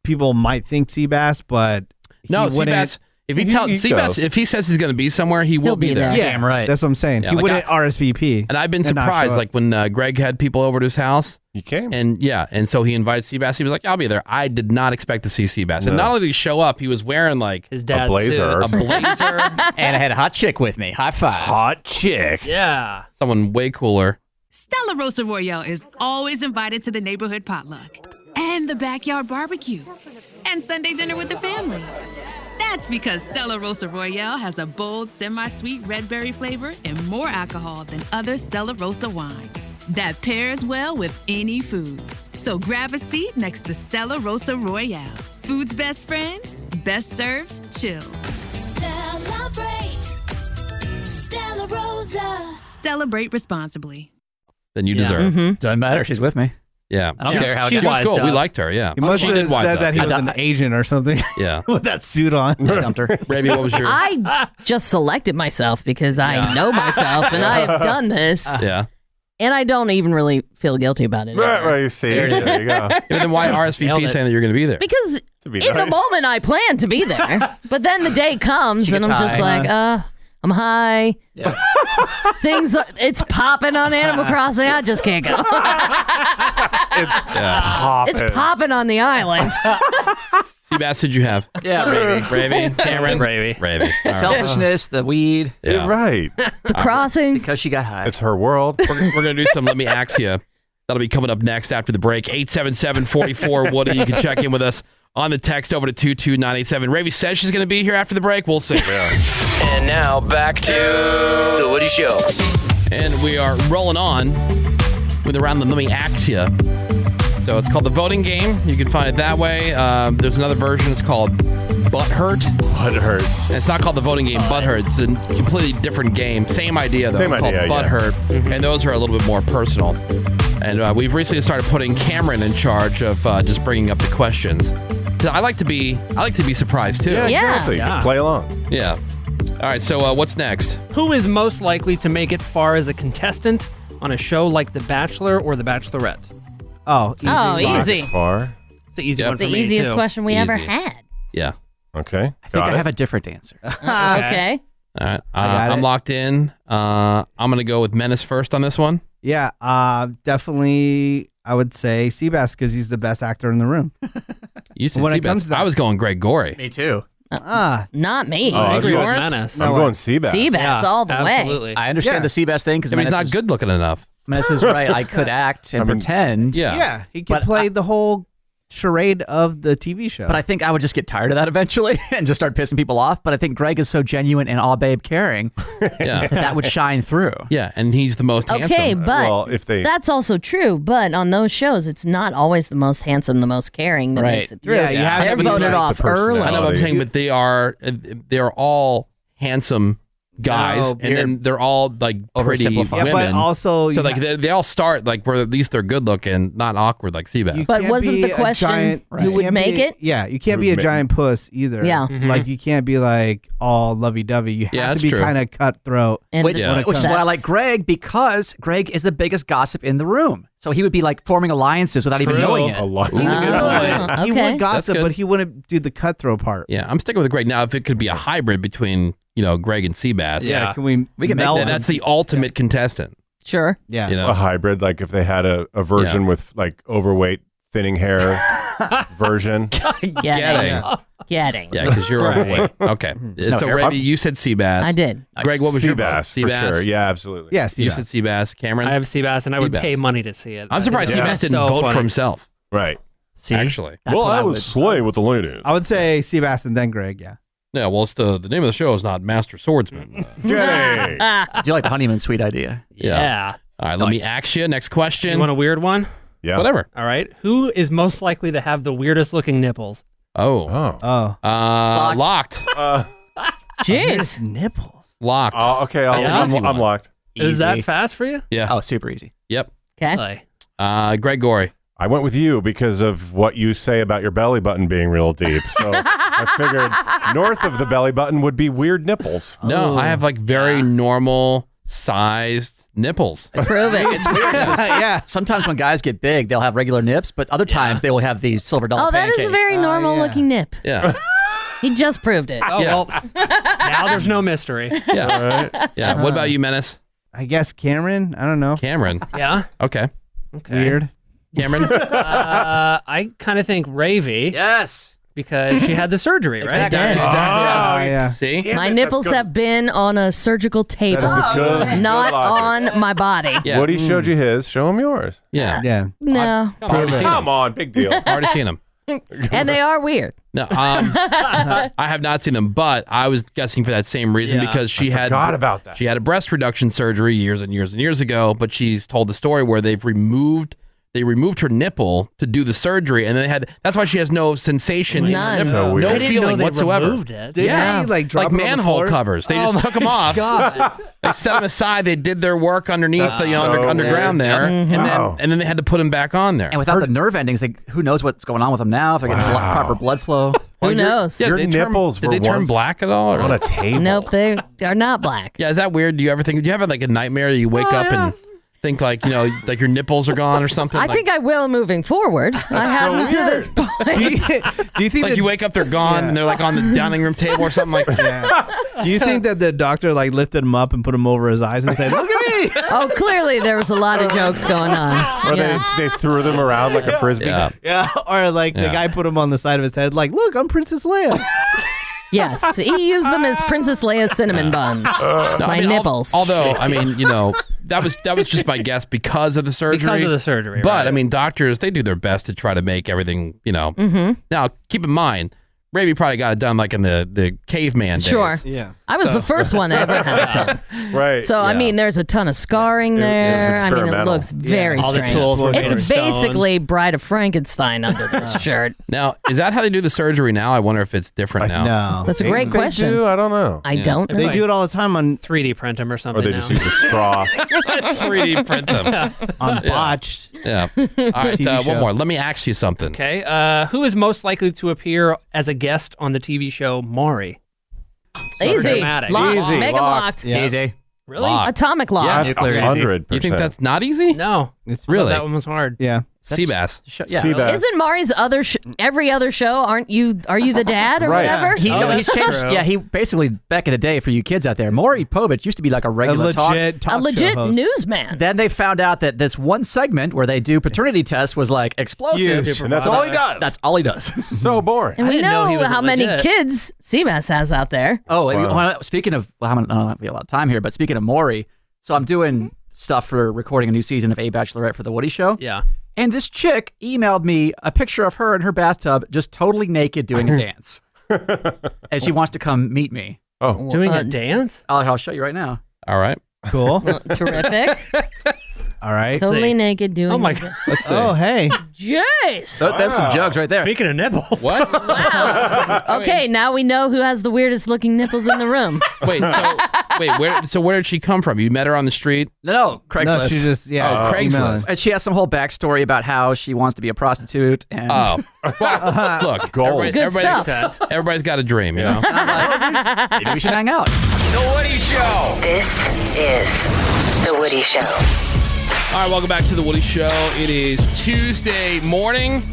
people might think Seabass, but No, he wouldn't. Seabass, If he tells Seabass, if he says he's going to be somewhere, he will be there. Yeah, damn right. That's what I'm saying. Yeah, He like wouldn't RSVP. And I've been and not show surprised, up. like when Greg had people over to his house. He came. And so he invited Seabass. He was like, I'll be there. I did not expect to see Seabass. And not only did he show up, he was wearing like his dad's blazer. A blazer. And I had a hot chick with me. High five. Hot chick. Yeah. Someone way cooler. Stella Rosa Royale is always invited to the neighborhood potluck and the backyard barbecue and Sunday dinner with the family. That's because Stella Rosa Royale has a bold, semi-sweet red berry flavor and more alcohol than other Stella Rosa wines. That pairs well with any food. So grab a seat next to Stella Rosa Royale. Food's best friend, best served chilled. Celebrate. Stella Rosa. Celebrate responsibly. Than you deserve. Doesn't matter. She's with me. Yeah. I don't care how she was cool. We liked her, yeah. He must She have did wise said up. that he was an agent or something. Yeah. With that suit on. Ravi, what was your... I just selected myself because I know myself and I have done this. Yeah. And I don't even really feel guilty about it. Right, you see. There you go. Yeah, then why RSVP saying that you're going to be there? Because be in the nice. moment I plan to be there, but then the day comes She and I'm gets just high. like, I'm high. Yeah. It's popping on Animal Crossing. I just can't go. It's It's popping on the island. Seabass, who'd you have? Yeah, Ravy. Ravy? Cameron? Ravy. Ravy. All right. Selfishness, the weed. Yeah. You're right. The crossing. Because she got high. It's her world. We're going to do some Let Me Ax Ya. That'll be coming up next after the break. 877-44-WOODY. You can check in with us on the text over to 22987. Ravy says she's going to be here after the break. We'll see. And now back to The Woody Show. And we are rolling on with around the Let Me Ax Ya. So it's called the voting game. You can find it that way. There's another version. It's called Butthurt. Butthurt. And it's not called the voting game Butthurt. It's a completely different game. Same idea, though. Same It's called idea, yeah. Butthurt. And those are a little bit more personal. And we've recently started putting Cameron in charge of just bringing up the questions. 'Cause I like to be surprised, too. Yeah, Yeah. exactly. Yeah. Play along. Yeah. All right, so what's next? Who is most likely to make it far as a contestant on a show like The Bachelor or The Bachelorette? Oh, easy. Oh, easy. Far. It's the easy Yep. one It's for the me, easiest too. question we ever Easy. had. Yeah. Okay. I think I have a different answer. Okay. All right. got I'm it. locked in. I'm going to go with Menace first on this one. Yeah, definitely. I would say Seabass because he's the best actor in the room. You said When it Seabass. comes to that- I was going Greg Gorey. Me too. Not me. Oh, I was agree with going- Menace. I'm going Seabass. Seabass all the way. Absolutely. I understand Yeah. the Seabass thing because I mean, he's not good looking enough. Menace is right. I could act and pretend. Yeah. Yeah, he could But play the whole charade of the TV show. But I think I would just get tired of that eventually and just start pissing people off. But I think Greg is so genuine and all babe caring Yeah. that would shine through. Yeah, and he's the most Okay, handsome. but Well, if they- that's also true. But on those shows, it's not always the most handsome, the most caring that Right. makes it through. Yeah, you have to They're be voted nice to off early. I know what I'm saying, but they're all handsome guys, No, and then they're all like pretty Oversimplified. women. Yeah, but also so you like they all start like where at least they're good looking, not awkward like Seabass. You But can't wasn't be the a question giant- who would can't make be- it? Yeah, you can't Who'd be a make- giant puss either. Yeah. Like you can't be like all lovey-dovey. You Yeah, have that's to be true. kind of cutthroat. And Which, Yeah. which is why I like Greg, because Greg is the biggest gossip in the room. So he would be like forming alliances without even knowing it. Alliance. He okay. would gossip, good. but he wouldn't do the cutthroat part. Yeah, I'm sticking with Greg now. If it could be a hybrid between Greg and Seabass, Yeah. Can we We can make meld then that. that's the ultimate contestant. Sure. Yeah. You know? A hybrid, like if they had a version with like overweight, thinning hair version. Getting. Yeah, Getting. because you're overweight. Okay, no so hair. Ravi, you said Seabass. I did. Greg, what was your vote? Seabass, for sure. Yeah, absolutely. Yeah, You Seabass. said Seabass. Cameron? I have Seabass, and I would Seabass. pay money to see it. I'm surprised I think Seabass it's didn't so vote for funny. himself. Right. See? Actually. That's well, what I would. would slay with the ladies. I would say Seabass and then Greg. Yeah. Yeah, well, it's the name of the show is not Master Swordsman. Jenny. Do you like the honeymoon suite idea? Yeah. All right, let me Nice. ask you. Next question. You want a weird one? Yeah. Whatever. All right. Who is most likely to have the weirdest looking nipples? Oh. Oh. Oh. Locked. Jeez. Nipples. Locked. Okay. That's an easy I'm one. locked. Is that Easy. fast for you? Yeah. Oh, super easy. Yep. Okay. Greg Gorey. I went with you because of what you say about your belly button being real deep. So I figured north of the belly button would be weird nipples. No, I have like very normal sized nipples. Prove it. It's weird. Yeah. Sometimes when guys get big, they'll have regular nips, but other times they will have these silver dollar Oh, that pancakes. is a very normal looking nip. Yeah. He just proved it. Oh, well, now there's no mystery. Yeah. Yeah. What about you, Menace? I guess Cameron. I don't know. Cameron. Yeah. Okay. Weird. Cameron. I kind of think Ravy. Yes. Because she had the surgery, right? That's exactly. yeah. See? My nipples have been on a surgical table, That is a good not logic. on my body. Yeah. Woody showed you his. Show him yours. Yeah. Yeah. No. Come on, big deal. Already seen him. And they are weird. No, I have not seen them, but I was guessing for that same reason because she forgot about that. She had a breast reduction surgery years and years and years ago, but she's told the story where they removed her nipple to do the surgery, and that's why she has no sensation, None. So weird. no I didn't feeling know they whatsoever. removed it. Did they like drop it on the manhole floor? covers? They just took them off. God. They set them aside. They did their work underneath, That's so underground weird. there, Yep. and Wow. then they had to put them back on there. And without the nerve endings, who knows what's going on with them now? If they're getting proper blood flow. Who knows? Yeah, Your did they nipples did were they turn once black at all? on a table. Nope, they are not black. Yeah, is that weird? Do you have like a nightmare? You wake up and think like like your nipples are gone or something? I think I will moving forward. I haven't to this point. Do you think like that, you wake up, they're gone, and they're like on the dining room table or something like that. Do you think that the doctor like lifted him up and put him over his eyes and said, "Look at me"? Oh, clearly there was a lot of jokes going on. Or Yeah. they threw them around like a frisbee. Yeah. Or like the Yeah. guy put him on the side of his head, like, "Look, I'm Princess Leia." Yes, he used them as Princess Leia cinnamon buns. No, My I mean, nipples. Although I mean, that was just my guess because of the surgery. Because of the surgery, But right. I mean, doctors they do their best to try to make everything. Mm-hmm. Now keep in mind, Raby probably got it done like in the caveman days. Sure. Yeah. I was the first one to ever have it done. Right. So, I mean, there's a ton of scarring It was there. I mean, it experimental. looks very All the strange. tools were made It's of stone. basically Bride of Frankenstein under this shirt. Now, is that how they do the surgery now? I wonder if it's different now. No. That's a great They question. do? I don't know. I don't know. They do it all the time on 3D print them or Or something. they just use a straw. 3D print them. botched. Yeah. All right. TV One show. more. Let me ask you something. Okay. Who is most likely to appear as a guest on the TV show Maury? Easy. Dramatic. Locked. Easy. Mega Locked. locked. Yeah. Easy. Really? Locked. Atomic lock. Yeah, nuclear. 100%. You think that's not easy? No. It's Really? That one was hard. Yeah. Seabass. Yeah. Seabass. Isn't Mari's every other show? Are you the dad or Right. whatever? He's that's changed. true. Yeah, he basically back in the day for you kids out there. Maury Povich used to be like a A regular legit talk A legit show host. newsman. Then they found out that this one segment where they do paternity tests was like explosive. Huge. And that's all he does. That's all he does. So boring. And I we didn't know he know was how many legit. kids Seabass has out there. Oh, and Wow. well, speaking of, I don't have a lot of time here, but speaking of Maury, so I'm doing stuff for recording a new season of A Bachelorette for the Woody Show. Yeah. And this chick emailed me a picture of her in her bathtub, just totally naked doing a dance. And she wants to come meet me. Oh. Doing a dance? I'll show you right now. All right. Cool. Terrific. All right. Totally see. naked doing. Oh my it. God. Let's see. Oh, hey. Jace. That's some jugs right there. Speaking of nipples. What? Wow. Okay, now we know who has the weirdest looking nipples in the room. Wait. Where did she come from? You met her on the street? No, Craigslist. No, she just, yeah. Oh, Craigslist. emailing. And she has some whole backstory about how she wants to be a prostitute. And Oh. Well, look. Goals. Good Everybody's got a dream, you know? maybe we should hang out. The Woody Show. This is The Woody Show. All right, welcome back to The Woody Show. It is Tuesday morning.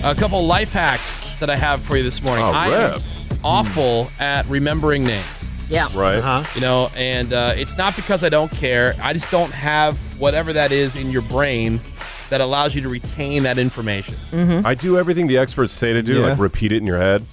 A couple life hacks that I have for you this morning. Oh, I am rip. awful at remembering names. Yeah. Right. Uh-huh. And it's not because I don't care. I just don't have whatever that is in your brain that allows you to retain that information. I do everything the experts say to do, Yeah. like repeat it in your head.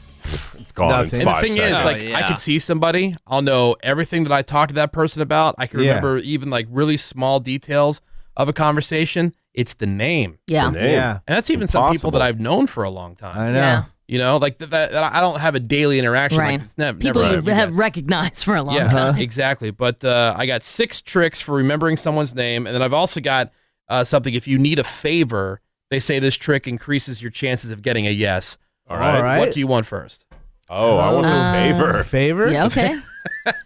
It's gone Nothing. in And the 5 thing seconds. is, like, yeah. I could see somebody, I'll know everything that I talked to that person about. I can Yeah. remember even like really small details of a conversation. It's the name. Yeah. The name. Yeah. And that's even some people Impossible. that I've known for a long time. I know. Yeah. You know, like that I don't have a daily interaction. Right. Like it's never People never you have recognized for a long yeah, time. exactly. But I got 6 tricks for remembering someone's name, and then I've also got something. If you need a favor, they say this trick increases your chances of getting a yes. All right. All right. What do you want first? Oh, I want a favor. Favor? Yeah, okay.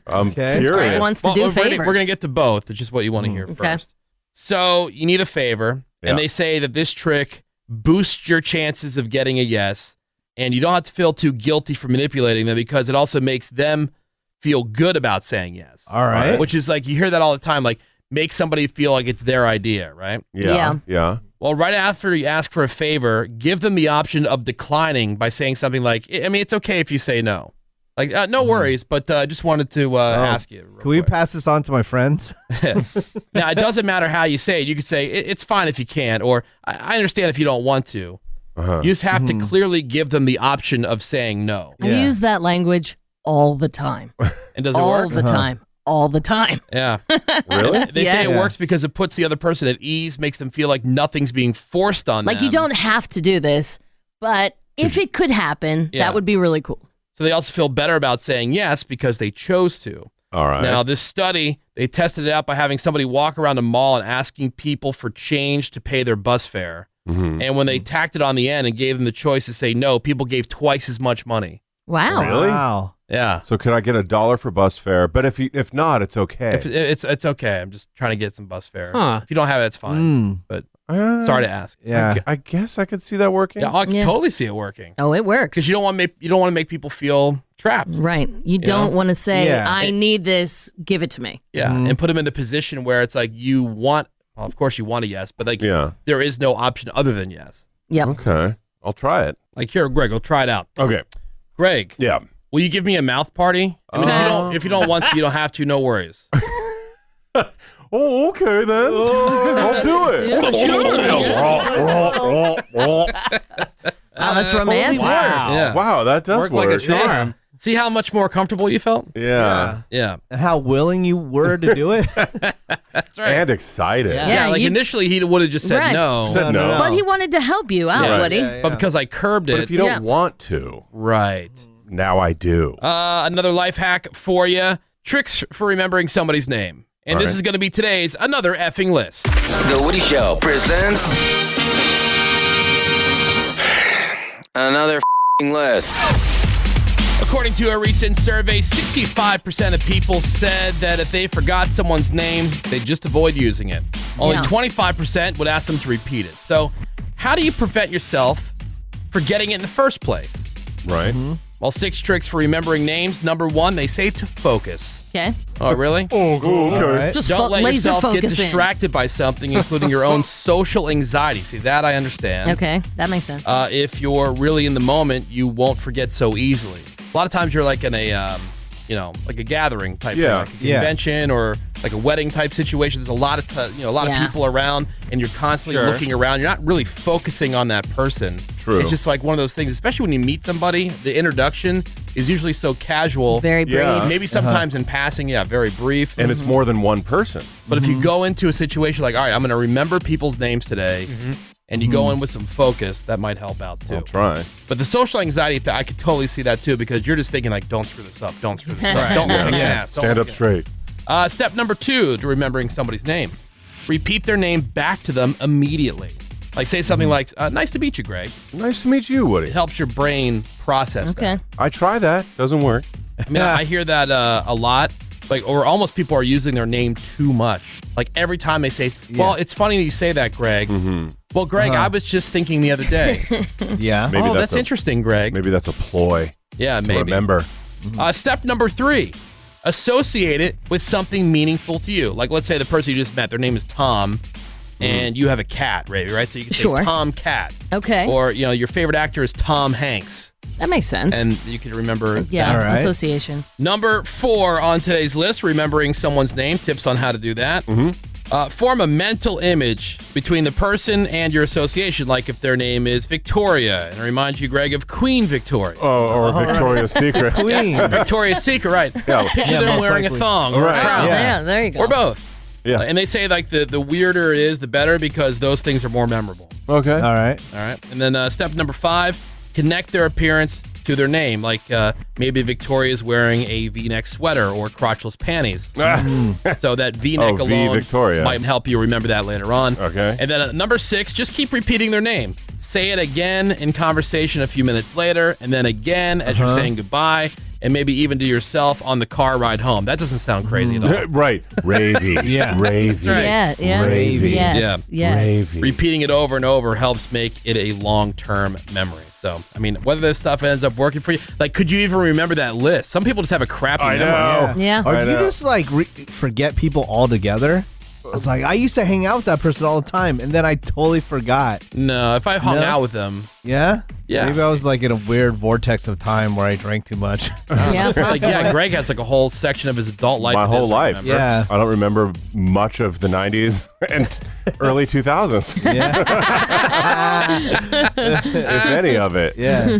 I'm Okay. Since Greg curious. wants to do we're favors. gonna get to both. It's just what you want to hear Okay. first. So you need a favor, Yeah. and they say that this trick boosts your chances of getting a yes, and you don't have to feel too guilty for manipulating them because it also makes them feel good about saying yes. All right. Which is like you hear that all the time, like make somebody feel like it's their idea, right? Yeah. Well, Well, right after you ask for a favor, give them the option of declining by saying something like, I mean, it's okay if you say no. Like, no worries, but I just wanted to ask you. Can we pass this on to my friends? Now, it doesn't matter how you say it. You could say, it's fine if you can't, or I understand if you don't want to. You just have to clearly give them the option of saying no. I use that language all the time. And does it work? All the time. All the time. Yeah. Really? They say it works because it puts the other person at ease, makes them feel like nothing's being forced on them. Like, you don't have to do this, but if it could happen, that would be really cool. So they also feel better about saying yes because they chose to. All right. Now, this study, they tested it out by having somebody walk around a mall and asking people for change to pay their bus fare. And when they tacked it on the end and gave them the choice to say no, people gave twice as much money. Wow. Really? Wow. Yeah. So could I get $1 for bus fare? But if not, it's okay. It's okay. I'm just trying to get some bus fare. Huh. If you don't have it, it's fine. But sorry to ask. Yeah. I guess I could see that working. Yeah, I can totally see it working. Oh, it works. Because you don't want to make people feel trapped. Right. You don't want to say, Yeah. I need this, give it to me. Yeah, and put them in the position where it's like you want. Well, of course you want a yes, but like there is no option other than yes. Yep. Okay. I'll try it. Like here, Greg, we'll try it out. Okay. Greg. Yeah. Will you give me a mouth party? I mean, if you don't want to, you don't have to. No worries. Oh, okay then. I'll do it. Oh, that's romantic. Wow. Yeah. Wow, that does work. like a charm. See how much more comfortable you felt? Yeah. Yeah. And how willing you were to do it? That's right. And excited. Yeah, like initially he would have just said Right. no. Said no. But he wanted to help you out, Yeah. Woody. But because I curbed But it. if you don't want to, right. now I do. Another life hack for you. Tricks for remembering somebody's name. And All this right. is going to be today's Another Effing List. The Woody Show presents Another F***ing List. According to a recent survey, 65% of people said that if they forgot someone's name, they'd just avoid using it. Only 25% would ask them to repeat it. So how do you prevent yourself forgetting it in the first place? Right. Well, 6 tricks for remembering names. Number 1, they say to focus. Okay. Oh, really? Oh, okay. Right. Just Don't let laser yourself get focus in. distracted by something, including your own social anxiety. See, that I understand. Okay, that makes sense. If you're really in the moment, you won't forget so easily. A lot of times you're like in a, like a gathering type thing, like a convention or like a wedding type situation. There's a lot of, of people around, and you're constantly looking around. You're not really focusing on that person. True. It's just like one of those things, especially when you meet somebody. The introduction is usually so casual, Very brief. Yeah. Maybe sometimes in passing, very brief. And it's more than one person. But if you go into a situation like, all right, I'm going to remember people's names today, and you go in with some focus, that might help out too. I'll try. But the social anxiety, I could totally see that too, because you're just thinking like, don't screw this up, don't screw this up, don't look like an ass. don't Stand look up straight. Step number 2 to remembering somebody's name. Repeat their name back to them immediately. Like say something like, nice to meet you, Greg. Nice to meet you, Woody. It helps your brain process that. I try that. Doesn't work. I mean, I hear that a lot. Like, or almost people are using their name too much. Like every time they say, well, it's funny that you say that, Greg. Well, Greg, I was just thinking the other day. Maybe that's interesting, Greg. Maybe that's a ploy. Yeah, maybe. Remember. Step number 3, associate it with something meaningful to you. Like, let's say the person you just met, their name is Tom, and you have a cat, right? So you can say Tom Cat. Okay. Or, your favorite actor is Tom Hanks. That makes sense. And you can remember that. Association. Number 4 on today's list, remembering someone's name, tips on how to do that. Form a mental image between the person and your association, like if their name is Victoria, and it reminds you, Greg, of Queen Victoria. Oh, or Victoria's Secret. Queen. Victoria's Secret, right. Yeah. Picture them wearing a thong or a crown. Yeah, there you go. Or both. Yeah. And they say like the weirder it is, the better, because those things are more memorable. Okay. All right. And then step number 5, connect their appearance to their name. Like maybe Victoria's wearing a V-neck sweater or crotchless panties. So that V-neck alone Victoria. might help you remember that later on. Okay. And then number 6, just keep repeating their name. Say it again in conversation a few minutes later, and then again as you're saying goodbye, and maybe even to yourself on the car ride home. That doesn't sound crazy at all. Right. Ravy. Ravy. That's right. Yeah. Ravy. Yes. Ravy. Repeating it over and over helps make it a long-term memory. So, I mean, whether this stuff ends up working for you, like, could you even remember that list? Some people just have a crappy memory. Or do you just like forget people altogether? was like, I used to hang out with that person all the time, and then I totally forgot. No, if I hung out with them. Yeah? Yeah. Maybe I was like in a weird vortex of time where I drank too much. Greg has like a whole section of his adult life. My whole life. Yeah. I don't remember much of the 90s and early 2000s. If any of it. Yeah.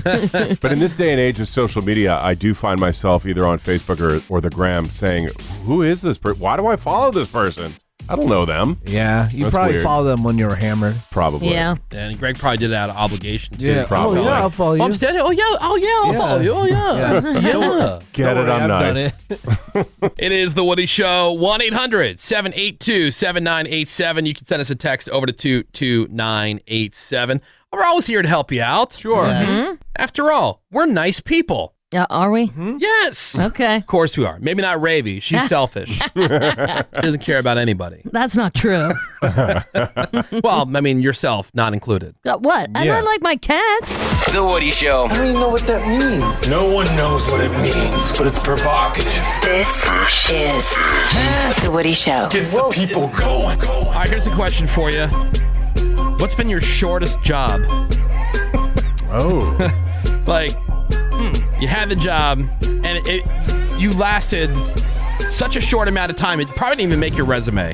But in this day and age of social media, I do find myself either on Facebook or the gram saying, who is this person? Why do I follow this person? I don't know them. Yeah, you That's probably weird. follow them when you were hammered. Probably. Yeah. And Greg probably did it out of obligation too. Yeah. Probably. Oh, yeah, I'll follow you. I'm steady. Oh, yeah. I'll follow you. Oh, yeah. Yeah. Get it, I'm nice. It is The Woody Show. 1-800-782-7987. You can send us a text over to 22987. We're always here to help you out. Sure. Mhm. After all, we're nice people. Are we? Yes. Okay. Of course we are. Maybe not Ravy. She's selfish. She doesn't care about anybody. That's not true. Well, I mean, yourself not included. What? And I like my cats. The Woody Show. I don't even know what that means. No one knows what it means, but it's provocative. This is The Woody Show. Gets the people going. All right, here's a question for you. What's been your shortest job? Oh. Like, you had the job, and you lasted such a short amount of time, it probably didn't even make your resume.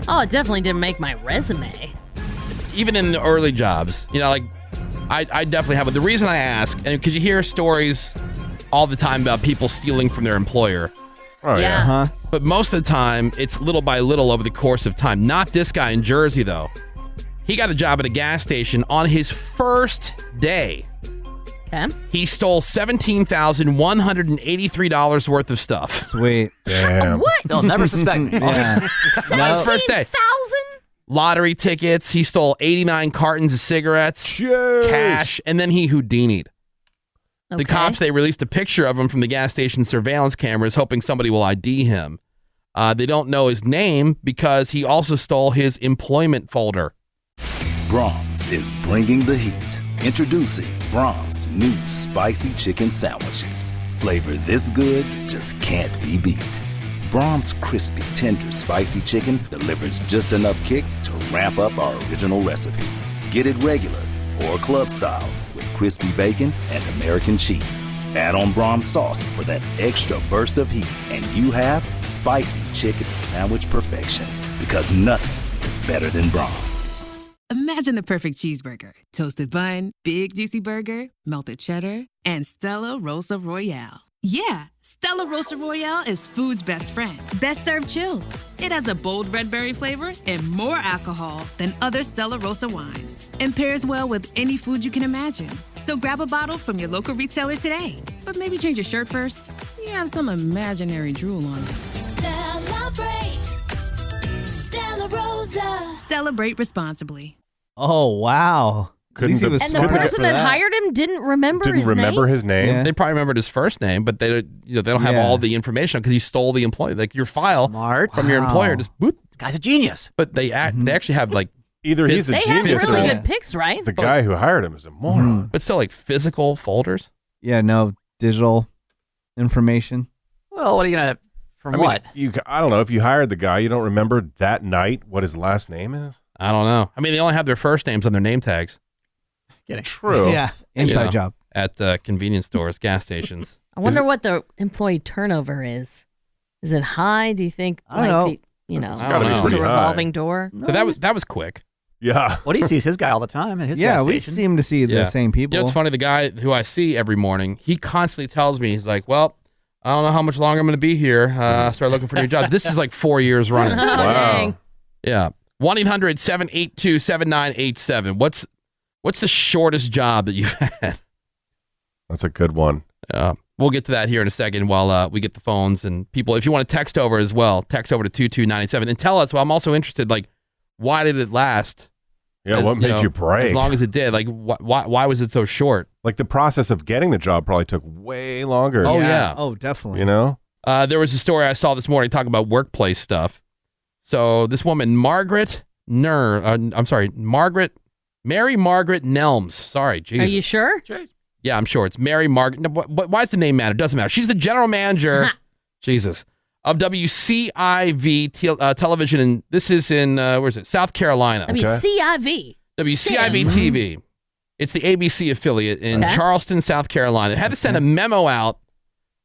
Oh, it definitely didn't make my resume. Even in the early jobs. You know, like, I definitely have it. The reason I ask, and because you hear stories all the time about people stealing from their employer. Oh, yeah. Uh-huh. But most of the time, it's little by little over the course of time. Not this guy in Jersey, though. He got a job at a gas station on his first day. Okay. He stole $17,183 worth of stuff. Sweet. Damn. What? They'll never suspect me. Yeah. On his first day. 17,000? Lottery tickets. He stole 89 cartons of cigarettes, cash, and then he Houdini'd. The cops, they released a picture of him from the gas station surveillance cameras, hoping somebody will ID him. They don't know his name because he also stole his employment folder. Brahms is bringing the heat. Introducing Brahms' new spicy chicken sandwiches. Flavor this good just can't be beat. Brahms' crispy, tender, spicy chicken delivers just enough kick to ramp up our original recipe. Get it regular or club style with crispy bacon and American cheese. Add on Brahms sauce for that extra burst of heat, and you have spicy chicken sandwich perfection. Because nothing is better than Brahms. Imagine the perfect cheeseburger. Toasted bun, big juicy burger, melted cheddar, and Stella Rosa Royale. Yeah, Stella Rosa Royale is food's best friend. Best served chilled. It has a bold red berry flavor and more alcohol than other Stella Rosa wines. And pairs well with any food you can imagine. So grab a bottle from your local retailer today. But maybe change your shirt first. You have some imaginary drool on it. Celebrate. Stella Rosa. Celebrate responsibly. Oh, wow. Couldn't the- And the person that hired him didn't remember his name? Yeah. They probably remembered his first name, but they don't have all the information because he stole the employee, like your file from your employer. Just boop. This guy's a genius. But they actually have like either he's a They have genius really or good picks, right? the guy who hired him is a moron. but still like physical folders. Yeah, no digital information. Well, what are you going to, from I mean, what? I don't know. If you hired the guy, you don't remember that night what his last name is? I don't know. I mean, they only have their first names on their name tags. True. Yeah, inside job. At convenience stores, gas stations. I wonder what the employee turnover is. Is it high? Do you think? I don't know. It's gotta be just a pretty high. revolving door? So that was quick. Yeah. What he sees his guy all the time at his Yeah, gas we station. seem to see the same people. You know, it's funny. The guy who I see every morning, he constantly tells me, he's like, well, I don't know how much longer I'm going to be here. Start looking for new jobs. This is like 4 years running. Oh, dang. Yeah. 1-800-782-7987. What's the shortest job that you've had? That's a good one. We'll get to that here in a second while we get the phones and people. If you want to text over as well, text over to 22987 and tell us. Well, I'm also interested. Like, why did it last? Yeah, what made you break? As long as it did. Like, why was it so short? Like the process of getting the job probably took way longer. Oh yeah. Oh, definitely. You know? There was a story I saw this morning talking about workplace stuff. So this woman, Mary Margaret Nelms. Sorry, Jesus. Are you sure? Yeah, I'm sure. It's Mary Margaret. No, why does the name matter? Doesn't matter. She's the general manager. Jesus. of WCIV television, and this is in, where is it? South Carolina. WCIV. WCIV TV. It's the ABC affiliate in Charleston, South Carolina. It had to send a memo out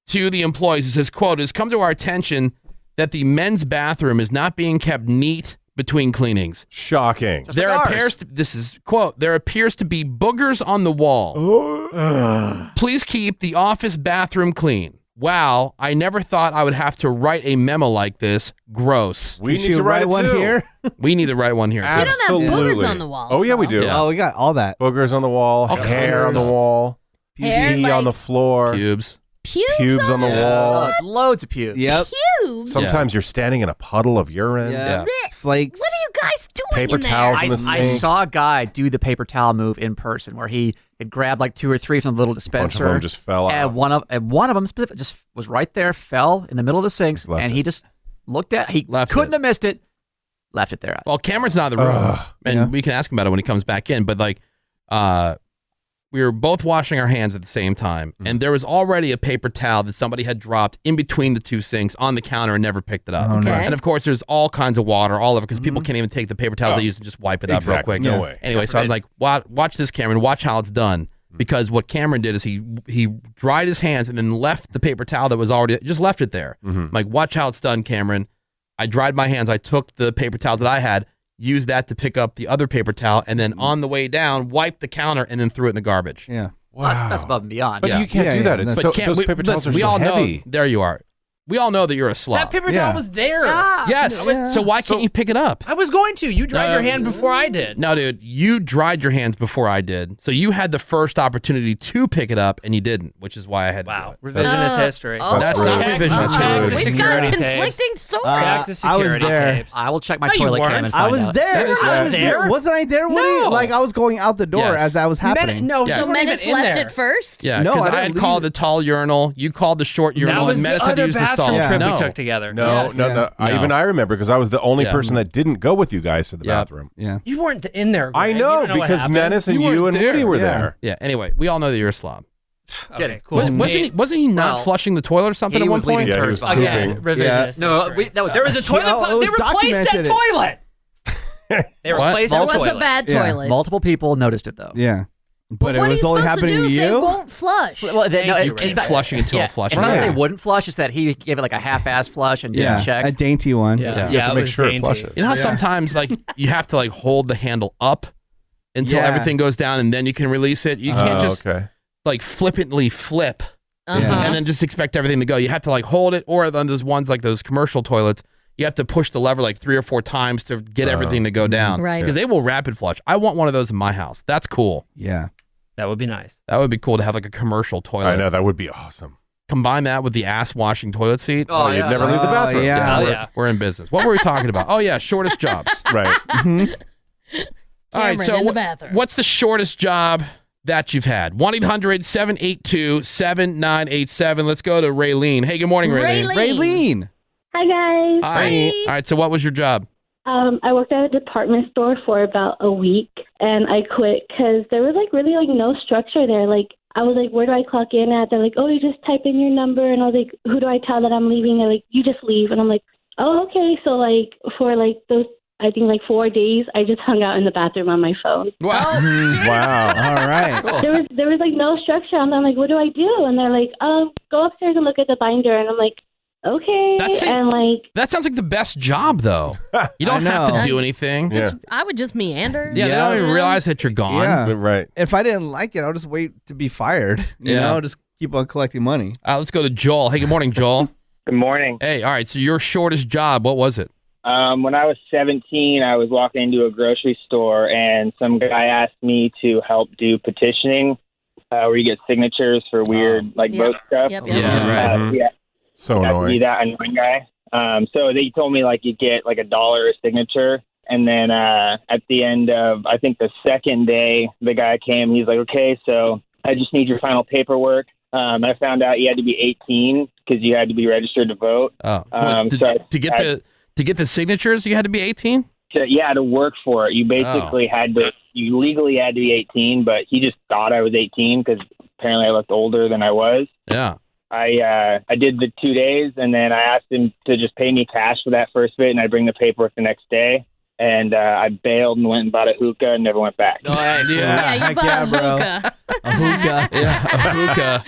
to the employees. It says, quote, "It has come to our attention that the men's bathroom is not being kept neat between cleanings." Shocking. There appears to, this is quote, "There appears to be boogers on the wall. Please keep the office bathroom clean. Wow, I never thought I would have to write a memo like this. Gross." We need to write one here. We need to write one here. Absolutely. You don't have boogers on the wall. Oh, yeah, we do. Yeah. Oh, we got all that. Boogers on the wall, hair on the wall, Hair, pee on the floor, Pubes Pubes on the wall. Loads of pubes. Yep. Pubes? Sometimes you're standing in a puddle of urine. Yeah. Flakes. What are you guys doing Paper in there? towels in the I sink. saw a guy do the paper towel move in person where he had grabbed like 2 or 3 from the little dispenser. Bunch of them just fell out. And one of them specifically just was right there, fell in the middle of the sinks, and he just looked at he couldn't have missed it, left it there. Well, Cameron's not in the room, and we can ask him about it when he comes back in. But like, we were both washing our hands at the same time, and there was already a paper towel that somebody had dropped in between the 2 sinks on the counter and never picked it up. Oh, no. And of course, there's all kinds of water all over because people can't even take the paper towels they use and just wipe it up real quick. No way. Anyway, so I'm like, watch this, Cameron. Watch how it's done. Because what Cameron did is he dried his hands and then left the paper towel that was already, just left it there. I'm like, watch how it's done, Cameron. I dried my hands. I took the paper towels that I had, used that to pick up the other paper towel, and then on the way down, wiped the counter and then threw it in the garbage. Yeah. Wow. That's above and beyond. But you can't do that. It's so, those paper towels are we so all heavy. Know, there you are. We all know that you're a slob. That paper towel was there. Yes. So why can't you pick it up? I was going to. You dried your hand before I did. No, dude. You dried your hands before I did. So you had the first opportunity to pick it up, and you didn't, which is why I had to do it. Revisionist history. That's not revisionist history. We've got conflicting stories. Check the security I was there. tapes. I will check my No, you toilet cam weren't. and find I was out. there. I was there. there. Wasn't I there? No. Like I was going out the door Yes. as that was happening. No, Yeah. So Menace left it first? Yeah, No, because I I didn't had leave called it. the tall urinal. You called the short That urinal, was and the Menace had to other use the bathroom stall. trip No. we took together. No, Yes. no. No. Even I remember because I was the only Yeah. person that didn't go with you guys to the Yeah. bathroom. Yeah. You weren't in there. I Greg. You know don't what because happened. Menace and You you weren't and Woody there. were Yeah. there. Yeah. Anyway, we all know that you're a slob. Okay, cool. Wasn't he not Well, flushing the toilet or something he at one was leaving point? Yeah, he turds was behind. Again, pooping. revisionist. No, history. that was There was a toilet. Oh, it They was replaced that documented. toilet. They What? replaced There the was toilet. a bad Yeah. toilet. Multiple people noticed it though. Yeah. But it what are was you only supposed to happening do to if they you. won't flush? Well, Thank you, it's Ray. not Flushing until it flushes. It's not that Yeah. they wouldn't flush; it's that he gave it like a half-ass flush and Yeah. didn't check. A dainty one. Yeah, You have to it make was sure it dainty. flushes. You know how sometimes like you have to like hold the handle up until Yeah. everything goes down, and then you can release it. You can't just okay. like flippantly flip Uh-huh. and then just expect everything to go. You have to like hold it, or on those ones like those commercial toilets, you have to push the lever like 3 or 4 times to get everything to go down. Right. Because they will rapid flush. I want one of those in my house. That's cool. Yeah. That would be nice. That would be cool to have like a commercial toilet. I know that would be awesome. Combine that with the ass washing toilet seat. Oh, you'd yeah. never leave the bathroom. yeah. we're, we're in business. What were we talking about? Oh yeah, shortest jobs. Right. All right, Cameron so in the bathroom. what's the shortest job that you've had? 1-800-782-7987. Let's go to Raylene. Hey, good morning, Raylene. Raylene. Hi guys. Hi. All right, so what was your job? I worked at a department store for about a week, and I quit because there was like really like no structure there. Like I was like, where do I clock in at? They're like, oh, you just type in your number, and I was like, who do I tell that I'm leaving? They're like, you just leave, and I'm like, oh, okay. So like for like those, I think like 4 days, I just hung out in the bathroom on my phone. Wow. Wow. All right. There was like no structure, and I'm like, what do I do? And they're like, go upstairs and look at the binder, and I'm like, okay. And like that sounds like the best job, though. You don't have to do anything. I would just meander. Yeah, they don't even realize that you're gone. Yeah. Right. If I didn't like it, I'll just wait to be fired. You Yeah. know, just keep on collecting money. Let's go to Joel. Hey, good morning, Joel. Good morning. Hey, all right, so your shortest job, what was it? When I was 17, I was walking into a grocery store, and some guy asked me to help do petitioning, where you get signatures for weird vote stuff. Yep. Yeah, right. Yeah. So I had to annoying. be that annoying guy. So they told me like you get like $1 a signature, and then at the end of I think the second day, the guy came. He's like, okay, so I just need your final paperwork. I found out you had to be 18 because you had to be registered to vote. Oh, to get the signatures, you had to be 18? To work for it, you basically you legally had to be 18, but he just thought I was 18 because apparently I looked older than I was. Yeah. I did the 2 days, and then I asked him to just pay me cash for that first bit, and I'd bring the paperwork the next day. And I bailed and went and bought a hookah and never went back. Nice. Yeah, you bought a hookah. A hookah. Yeah, a hookah.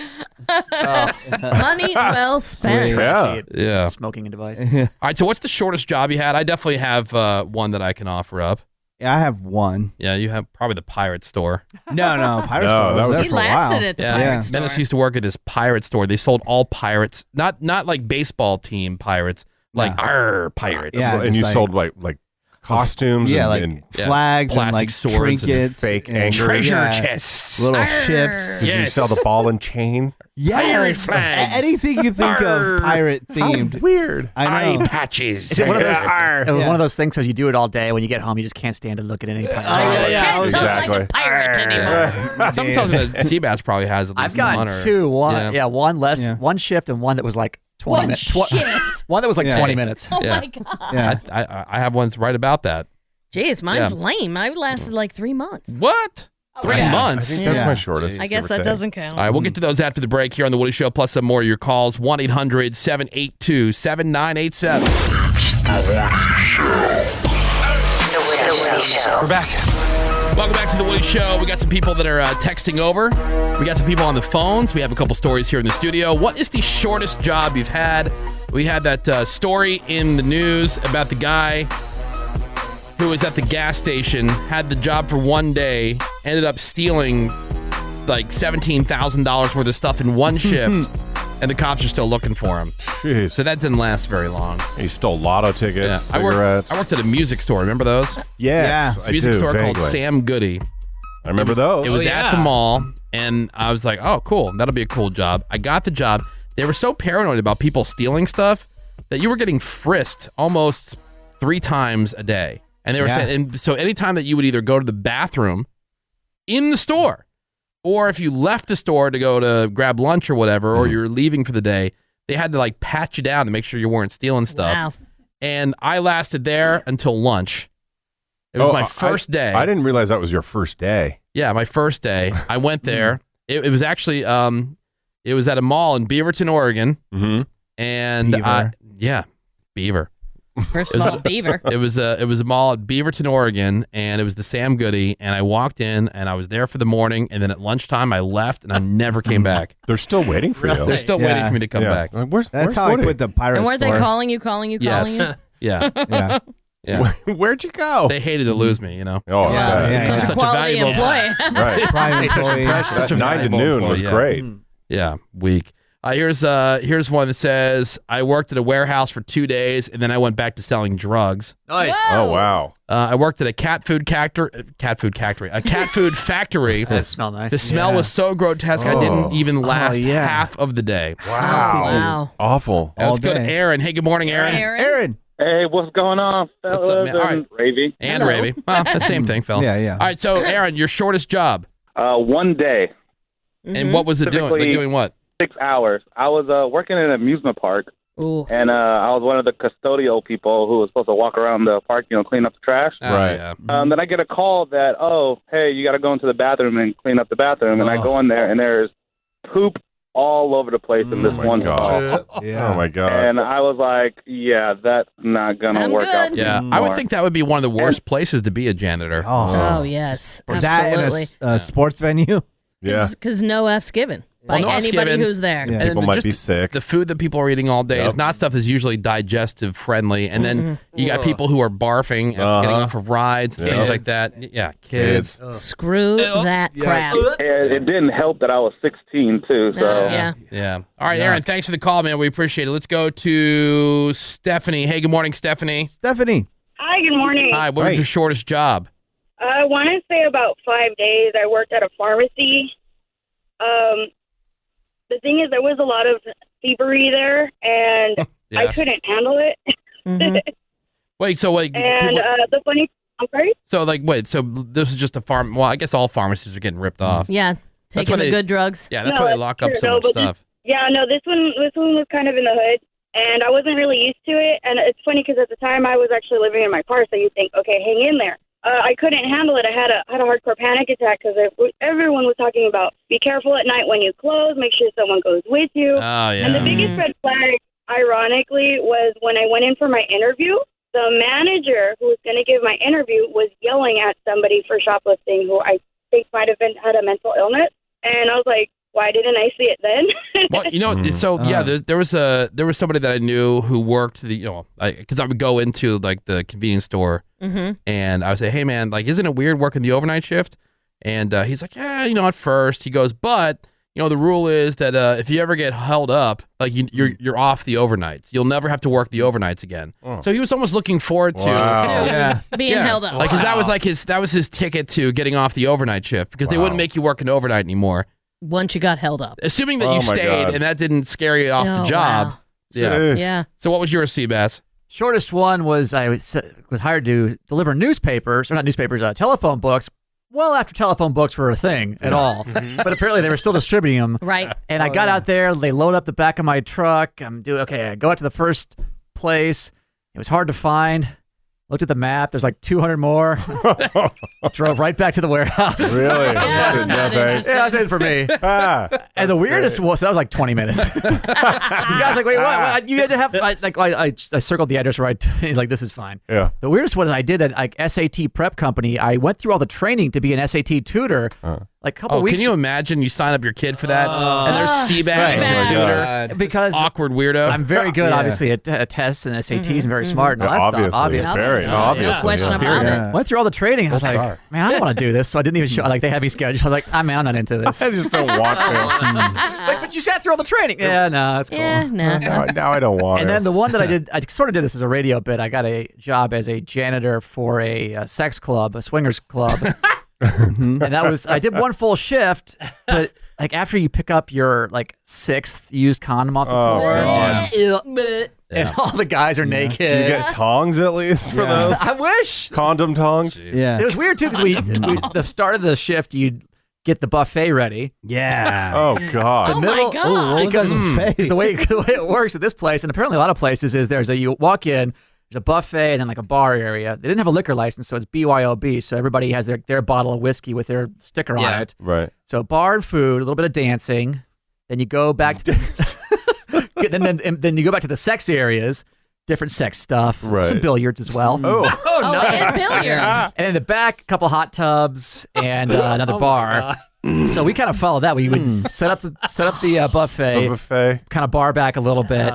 Money well spent. Yeah. Smoking a device. All right, so what's the shortest job you had? I definitely have one that I can offer up. Yeah, I have one. Yeah, you have probably the pirate store. No, pirate store. that was there He for a while. lasted at the pirate store. Dennis used to work at this pirate store. They sold all pirates, not like baseball team pirates, like our pirates. Yeah, and just you like- sold like costumes and flags and plastic like swords trinkets, fake and anchors. treasure chests. little ships. Did you sell the ball and chain? Pirate flags. Anything you think of pirate themed. Weird. I know. Eye patches. Is it one of those? Arr. It was one of those things because you do it all day. When you get home, you just can't stand to look at any pirate. Can't talk like a pirate anymore. Sometimes the Seabass probably has at least I've got one. Or, two. One, yeah. one shift, and one that was like 20 minutes. One that was like 20 minutes. Oh Yeah. my god. Yeah. I have ones right about that. Jeez, mine's Yeah. lame. I lasted like 3 months. What? 3 months? I think that's my shortest. I guess that doesn't count. All right, we'll get to those after the break here on The Woody Show, plus some more of your calls. 1-800-782-7987. We're back. Welcome back to The Woody Show. We got some people that are texting over. We got some people on the phones. We have a couple stories here in the studio. What is the shortest job you've had? We had that story in the news about the guy who was at the gas station, had the job for 1 day, ended up stealing like $17,000 worth of stuff in one shift, and the cops are still looking for him. Jeez. So that didn't last very long. He stole lotto tickets, I cigarettes. worked at a music store. Remember those? Yes, It's a music store called Sam Goody. I remember those. It was at the mall, and I was like, oh, cool. That'll be a cool job. I got the job. They were so paranoid about people stealing stuff that you were getting frisked almost 3 times a day. And they were saying, and so anytime that you would either go to the bathroom in the store, or if you left the store to go to grab lunch or whatever, or you're leaving for the day, they had to like pat you down to make sure you weren't stealing stuff. Wow. And I lasted there until lunch. It was my first day. I didn't realize that was your first day. Yeah, my first day. I went there. It was actually, it was at a mall in Beaverton, Oregon. Mm-hmm. And Beaver. First of all, Beaver. It was a mall at Beaverton, Oregon, and it was the Sam Goody. And I walked in, and I was there for the morning, and then at lunchtime I left, and I never came back. They're still waiting for you. They're still waiting for me to come back. Like, That's how Woody? I quit the pirate And weren't store. they calling you? Yes. Yeah. Yeah. Yeah. Where'd you go? They hated to lose me, you know. Oh, Such a Such a quality valuable employee. Right. Prime employee. That 9 to noon was great. Yeah, weak. Here's one that says, I worked at a warehouse for 2 days, and then I went back to selling drugs. Nice. Oh, wow. I worked at a cat food factory. That smelled nice. The smell was so grotesque, I didn't even last half of the day. Wow. Awful. Let's go to Aaron. Hey, good morning, Aaron. Aaron. Hey, what's going on, fellas? What's up, man? All right. Ravy. And Ravy. Well, the same thing, fellas. Yeah. All right, so Aaron, your shortest job. 1 day. And what was it doing? Like doing what? 6 hours. I was working in an amusement park, Ooh. and I was one of the custodial people who was supposed to walk around the park, clean up the trash. Right. Yeah. Then I get a call that, hey, you got to go into the bathroom and clean up the bathroom. And I go in there, and there's poop all over the place in this one stall. Oh, my God. And I was like, yeah, that's not going to work out. Yeah, I would think that would be one of the worst places to be a janitor. Oh, yes. Or that Absolutely. in a sports venue. Yeah. Because no F's given by no F's anybody given. who's there. Yeah. And People then might just be sick. The food that people are eating all day is not stuff that's usually digestive friendly. And then you got people who are barfing and getting off of rides and things like that. Yeah, kids. Screw that crap. It didn't help that I was 16, too. So Yeah. All right, Aaron, thanks for the call, man. We appreciate it. Let's go to Stephanie. Hey, good morning, Stephanie. Stephanie. Hi, good morning. Hi, what was your shortest job? I want to say about 5 days. I worked at a pharmacy. The thing is, there was a lot of thievery there, and I couldn't handle it. Wait, so like, And the funny, I'm sorry? so like, wait, so this is just a farm. Well, I guess all pharmacies are getting ripped off. Yeah, That's taking why the they- good drugs. Yeah, that's No, why they that's lock up true. so No, much but stuff. This one was kind of in the hood, and I wasn't really used to it. And it's funny because at the time I was actually living in my car, so you think, okay, hang in there. I couldn't handle it. I had a hardcore panic attack because everyone was talking about be careful at night when you close, make sure someone goes with you. Oh, yeah. And the biggest red flag, ironically, was when I went in for my interview. The manager who was going to give my interview was yelling at somebody for shoplifting who I think might have had a mental illness. And I was like, why didn't I see it then? Well, there was somebody that I knew who worked because I would go into like the convenience store and I would say, hey man, like, isn't it weird working the overnight shift? And he's like, yeah, at first. He goes, but the rule is that if you ever get held up, like you're off the overnights. You'll never have to work the overnights again. Oh. So he was almost looking forward to being held up. Like, 'cause that was his ticket to getting off the overnight shift because they wouldn't make you work an overnight anymore. Once you got held up. Assuming that you stayed and that didn't scare you off the job. Wow. Yeah. So what was your Seabass? Shortest one was I was hired to deliver telephone books. Well, after telephone books were a thing at all. But apparently they were still distributing them. Right. And I got out there, they load up the back of my truck. I go out to the first place. It was hard to find. Looked at the map. There's like 200 more. Drove right back to the warehouse. Really? Yeah, that's it for me. And the weirdest was, that was like 20 minutes. These guys like, wait, what? You had to have, I circled the address right. He's like, this is fine. Yeah. The weirdest one I did at like SAT prep company, I went through all the training to be an SAT tutor. Like a couple weeks. Can you imagine you sign up your kid for that and there's Seabass as your tutor? Because awkward weirdo. I'm very good, obviously, at tests and SATs and very smart and all that stuff. Obviously. Very obviously. No question about it. Went through all the training. I was like, man, I don't want to do this. So I didn't even show. Like, they had me scheduled. I was like, I'm not into this. I just don't want to. Like, but you sat through all the training. Yeah, no, that's cool. Yeah, no. Now I don't want And to. then the one that I did, I sort of did this as a radio bit. I got a job as a janitor for a sex club, a swingers club. And that was, I did one full shift, but like after you pick up your like 6th used condom off the floor, and all the guys are naked. Do you get tongs at least for those? I wish. Condom tongs? Yeah. It was weird too because the start of the shift, you'd get the buffet ready. Yeah. Oh God. The middle, my God. because the way it works at this place, and apparently a lot of places, is you walk in, there's a buffet and then like a bar area. They didn't have a liquor license, so it's BYOB. So everybody has their bottle of whiskey with their sticker on it. Right. So barred food, a little bit of dancing. Then you go back to then you go back to the sex areas, different sex stuff, some billiards as well. Nice. Billiards. And in the back, a couple hot tubs and another bar. So we kind of followed that. We would set up the buffet, kind of bar back a little bit.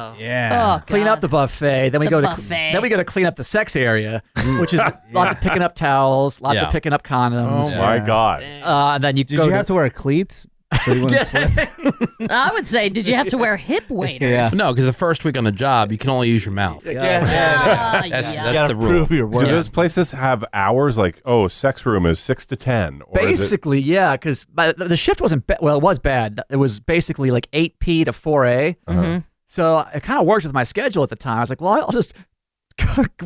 Clean up the buffet. Then we go to clean up the sex area, which is lots of picking up towels, lots of picking up condoms. Oh my God. And then Did you have to wear cleats? So you wouldn't slip? I would say, did you have to wear hip waders? No, because the first week on the job, you can only use your mouth. That's the rule. Your work. Do those places have hours like, sex room is 6 to 10? Or basically, yeah, because the shift wasn't it was bad. It was basically like 8p to 4a. So it kind of worked with my schedule at the time. I was like, well, I'll just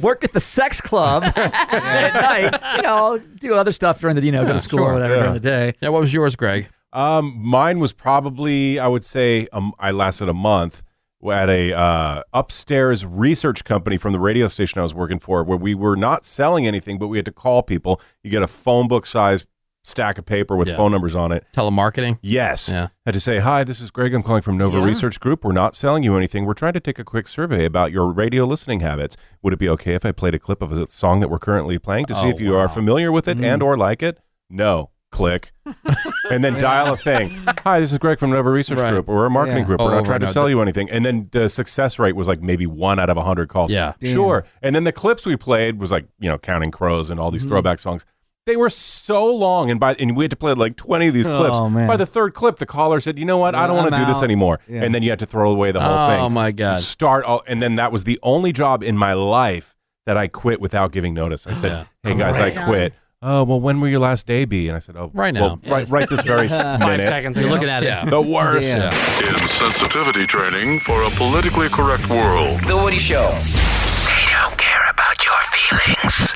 work at the sex club at night. Do other stuff during the go to school or whatever during the day. Yeah, what was yours, Greg? Mine was probably, I would say, I lasted a month at a upstairs research company from the radio station I was working for, where we were not selling anything, but we had to call people. You get a phone book size stack of paper with phone numbers on it. Telemarketing? Yes. Yeah. Had to say, hi, this is Greg. I'm calling from Nova Research Group. We're not selling you anything. We're trying to take a quick survey about your radio listening habits. Would it be okay if I played a clip of a song that we're currently playing to see if you are familiar with it and or like it? No. Click. And then dial a thing. Hi, this is Greg from Nova Research Group. We're a marketing group. We're not trying to sell you anything. And then the success rate was like maybe 1 out of 100 calls. Yeah. Sure. And then the clips we played was like, Counting Crows and all these throwback songs. They were so long, and we had to play like 20 of these clips. Oh, man. By the 3rd clip, the caller said, you know what? I don't want to do this anymore. Yeah. And then you had to throw away the whole thing. Oh, my God. And then that was the only job in my life that I quit without giving notice. I said, hey, guys, I quit. Oh, well, when will your last day be? And I said, right now. Well, right this very minute. 5 seconds. You're looking at it. Yeah. The worst. In sensitivity training for a politically correct world. The Woody Show. They don't care about your feelings.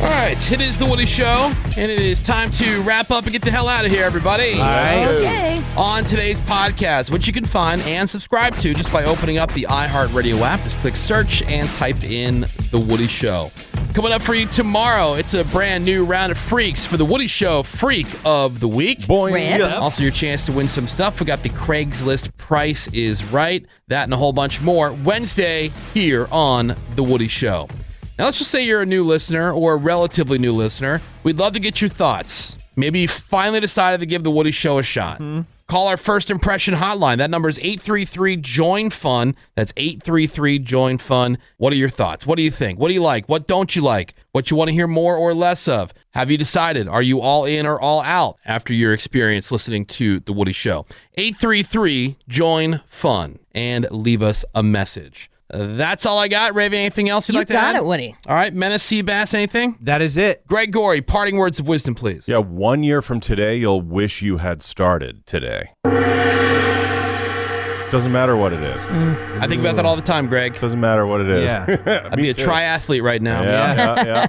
All right, it is The Woody Show, and it is time to wrap up and get the hell out of here, everybody. All right. Okay. On today's podcast, which you can find and subscribe to just by opening up the iHeartRadio app. Just click search and type in The Woody Show. Coming up for you tomorrow, it's a brand new round of freaks for the Woody Show Freak of the Week. Also, your chance to win some stuff. We got the Craigslist Price is Right. That and a whole bunch more Wednesday here on the Woody Show. Now, let's just say you're a new listener or a relatively new listener. We'd love to get your thoughts. Maybe you finally decided to give the Woody Show a shot. Call our first impression hotline. That number is 833-JOIN-FUN. That's 833-JOIN-FUN. What are your thoughts? What do you think? What do you like? What don't you like? What you want to hear more or less of? Have you decided? Are you all in or all out after your experience listening to The Woody Show? 833-JOIN-FUN and leave us a message. That's all I got. Raven, anything else you'd like to add? You got it, Woody. All right, Menace, Seabass, anything? That is it. Greg Gorey, parting words of wisdom, please. Yeah, 1 year from today, you'll wish you had started today. Doesn't matter what it is. I think about that all the time, Greg. Doesn't matter what it is. Yeah. I'd be a triathlete right now. Yeah.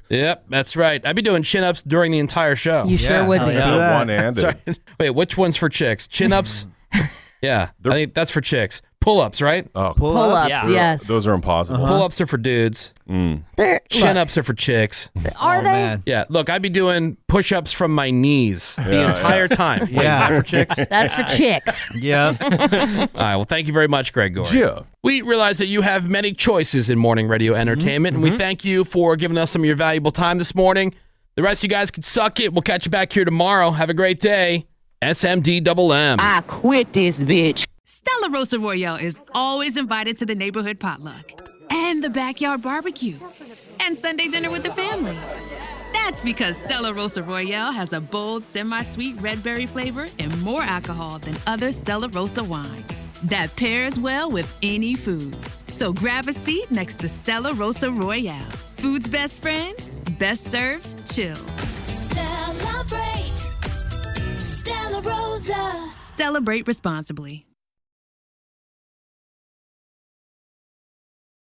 Yep, that's right. I'd be doing chin-ups during the entire show. You sure would be. One-handed. Sorry. Wait, which one's for chicks? Chin-ups? Yeah, I think that's for chicks. Pull-ups, right? Oh, Pull-ups, yes. Those are impossible. Pull-ups are for dudes. Chin-ups are for chicks. Are they? Man. Yeah, look, I'd be doing push-ups from my knees the entire time. Wait, is that for chicks? That's for chicks. Yeah. All right, well, thank you very much, Greg Gorey. Yeah. We realize that you have many choices in morning radio entertainment, and we thank you for giving us some of your valuable time this morning. The rest of you guys can suck it. We'll catch you back here tomorrow. Have a great day. SMDMM. I quit this bitch. Stella Rosa Royale is always invited to the neighborhood potluck and the backyard barbecue and Sunday dinner with the family. That's because Stella Rosa Royale has a bold, semi-sweet red berry flavor and more alcohol than other Stella Rosa wines. That pairs well with any food. So grab a seat next to Stella Rosa Royale. Food's best friend, best served chilled. Celebrate. Stella Rosa. Celebrate responsibly.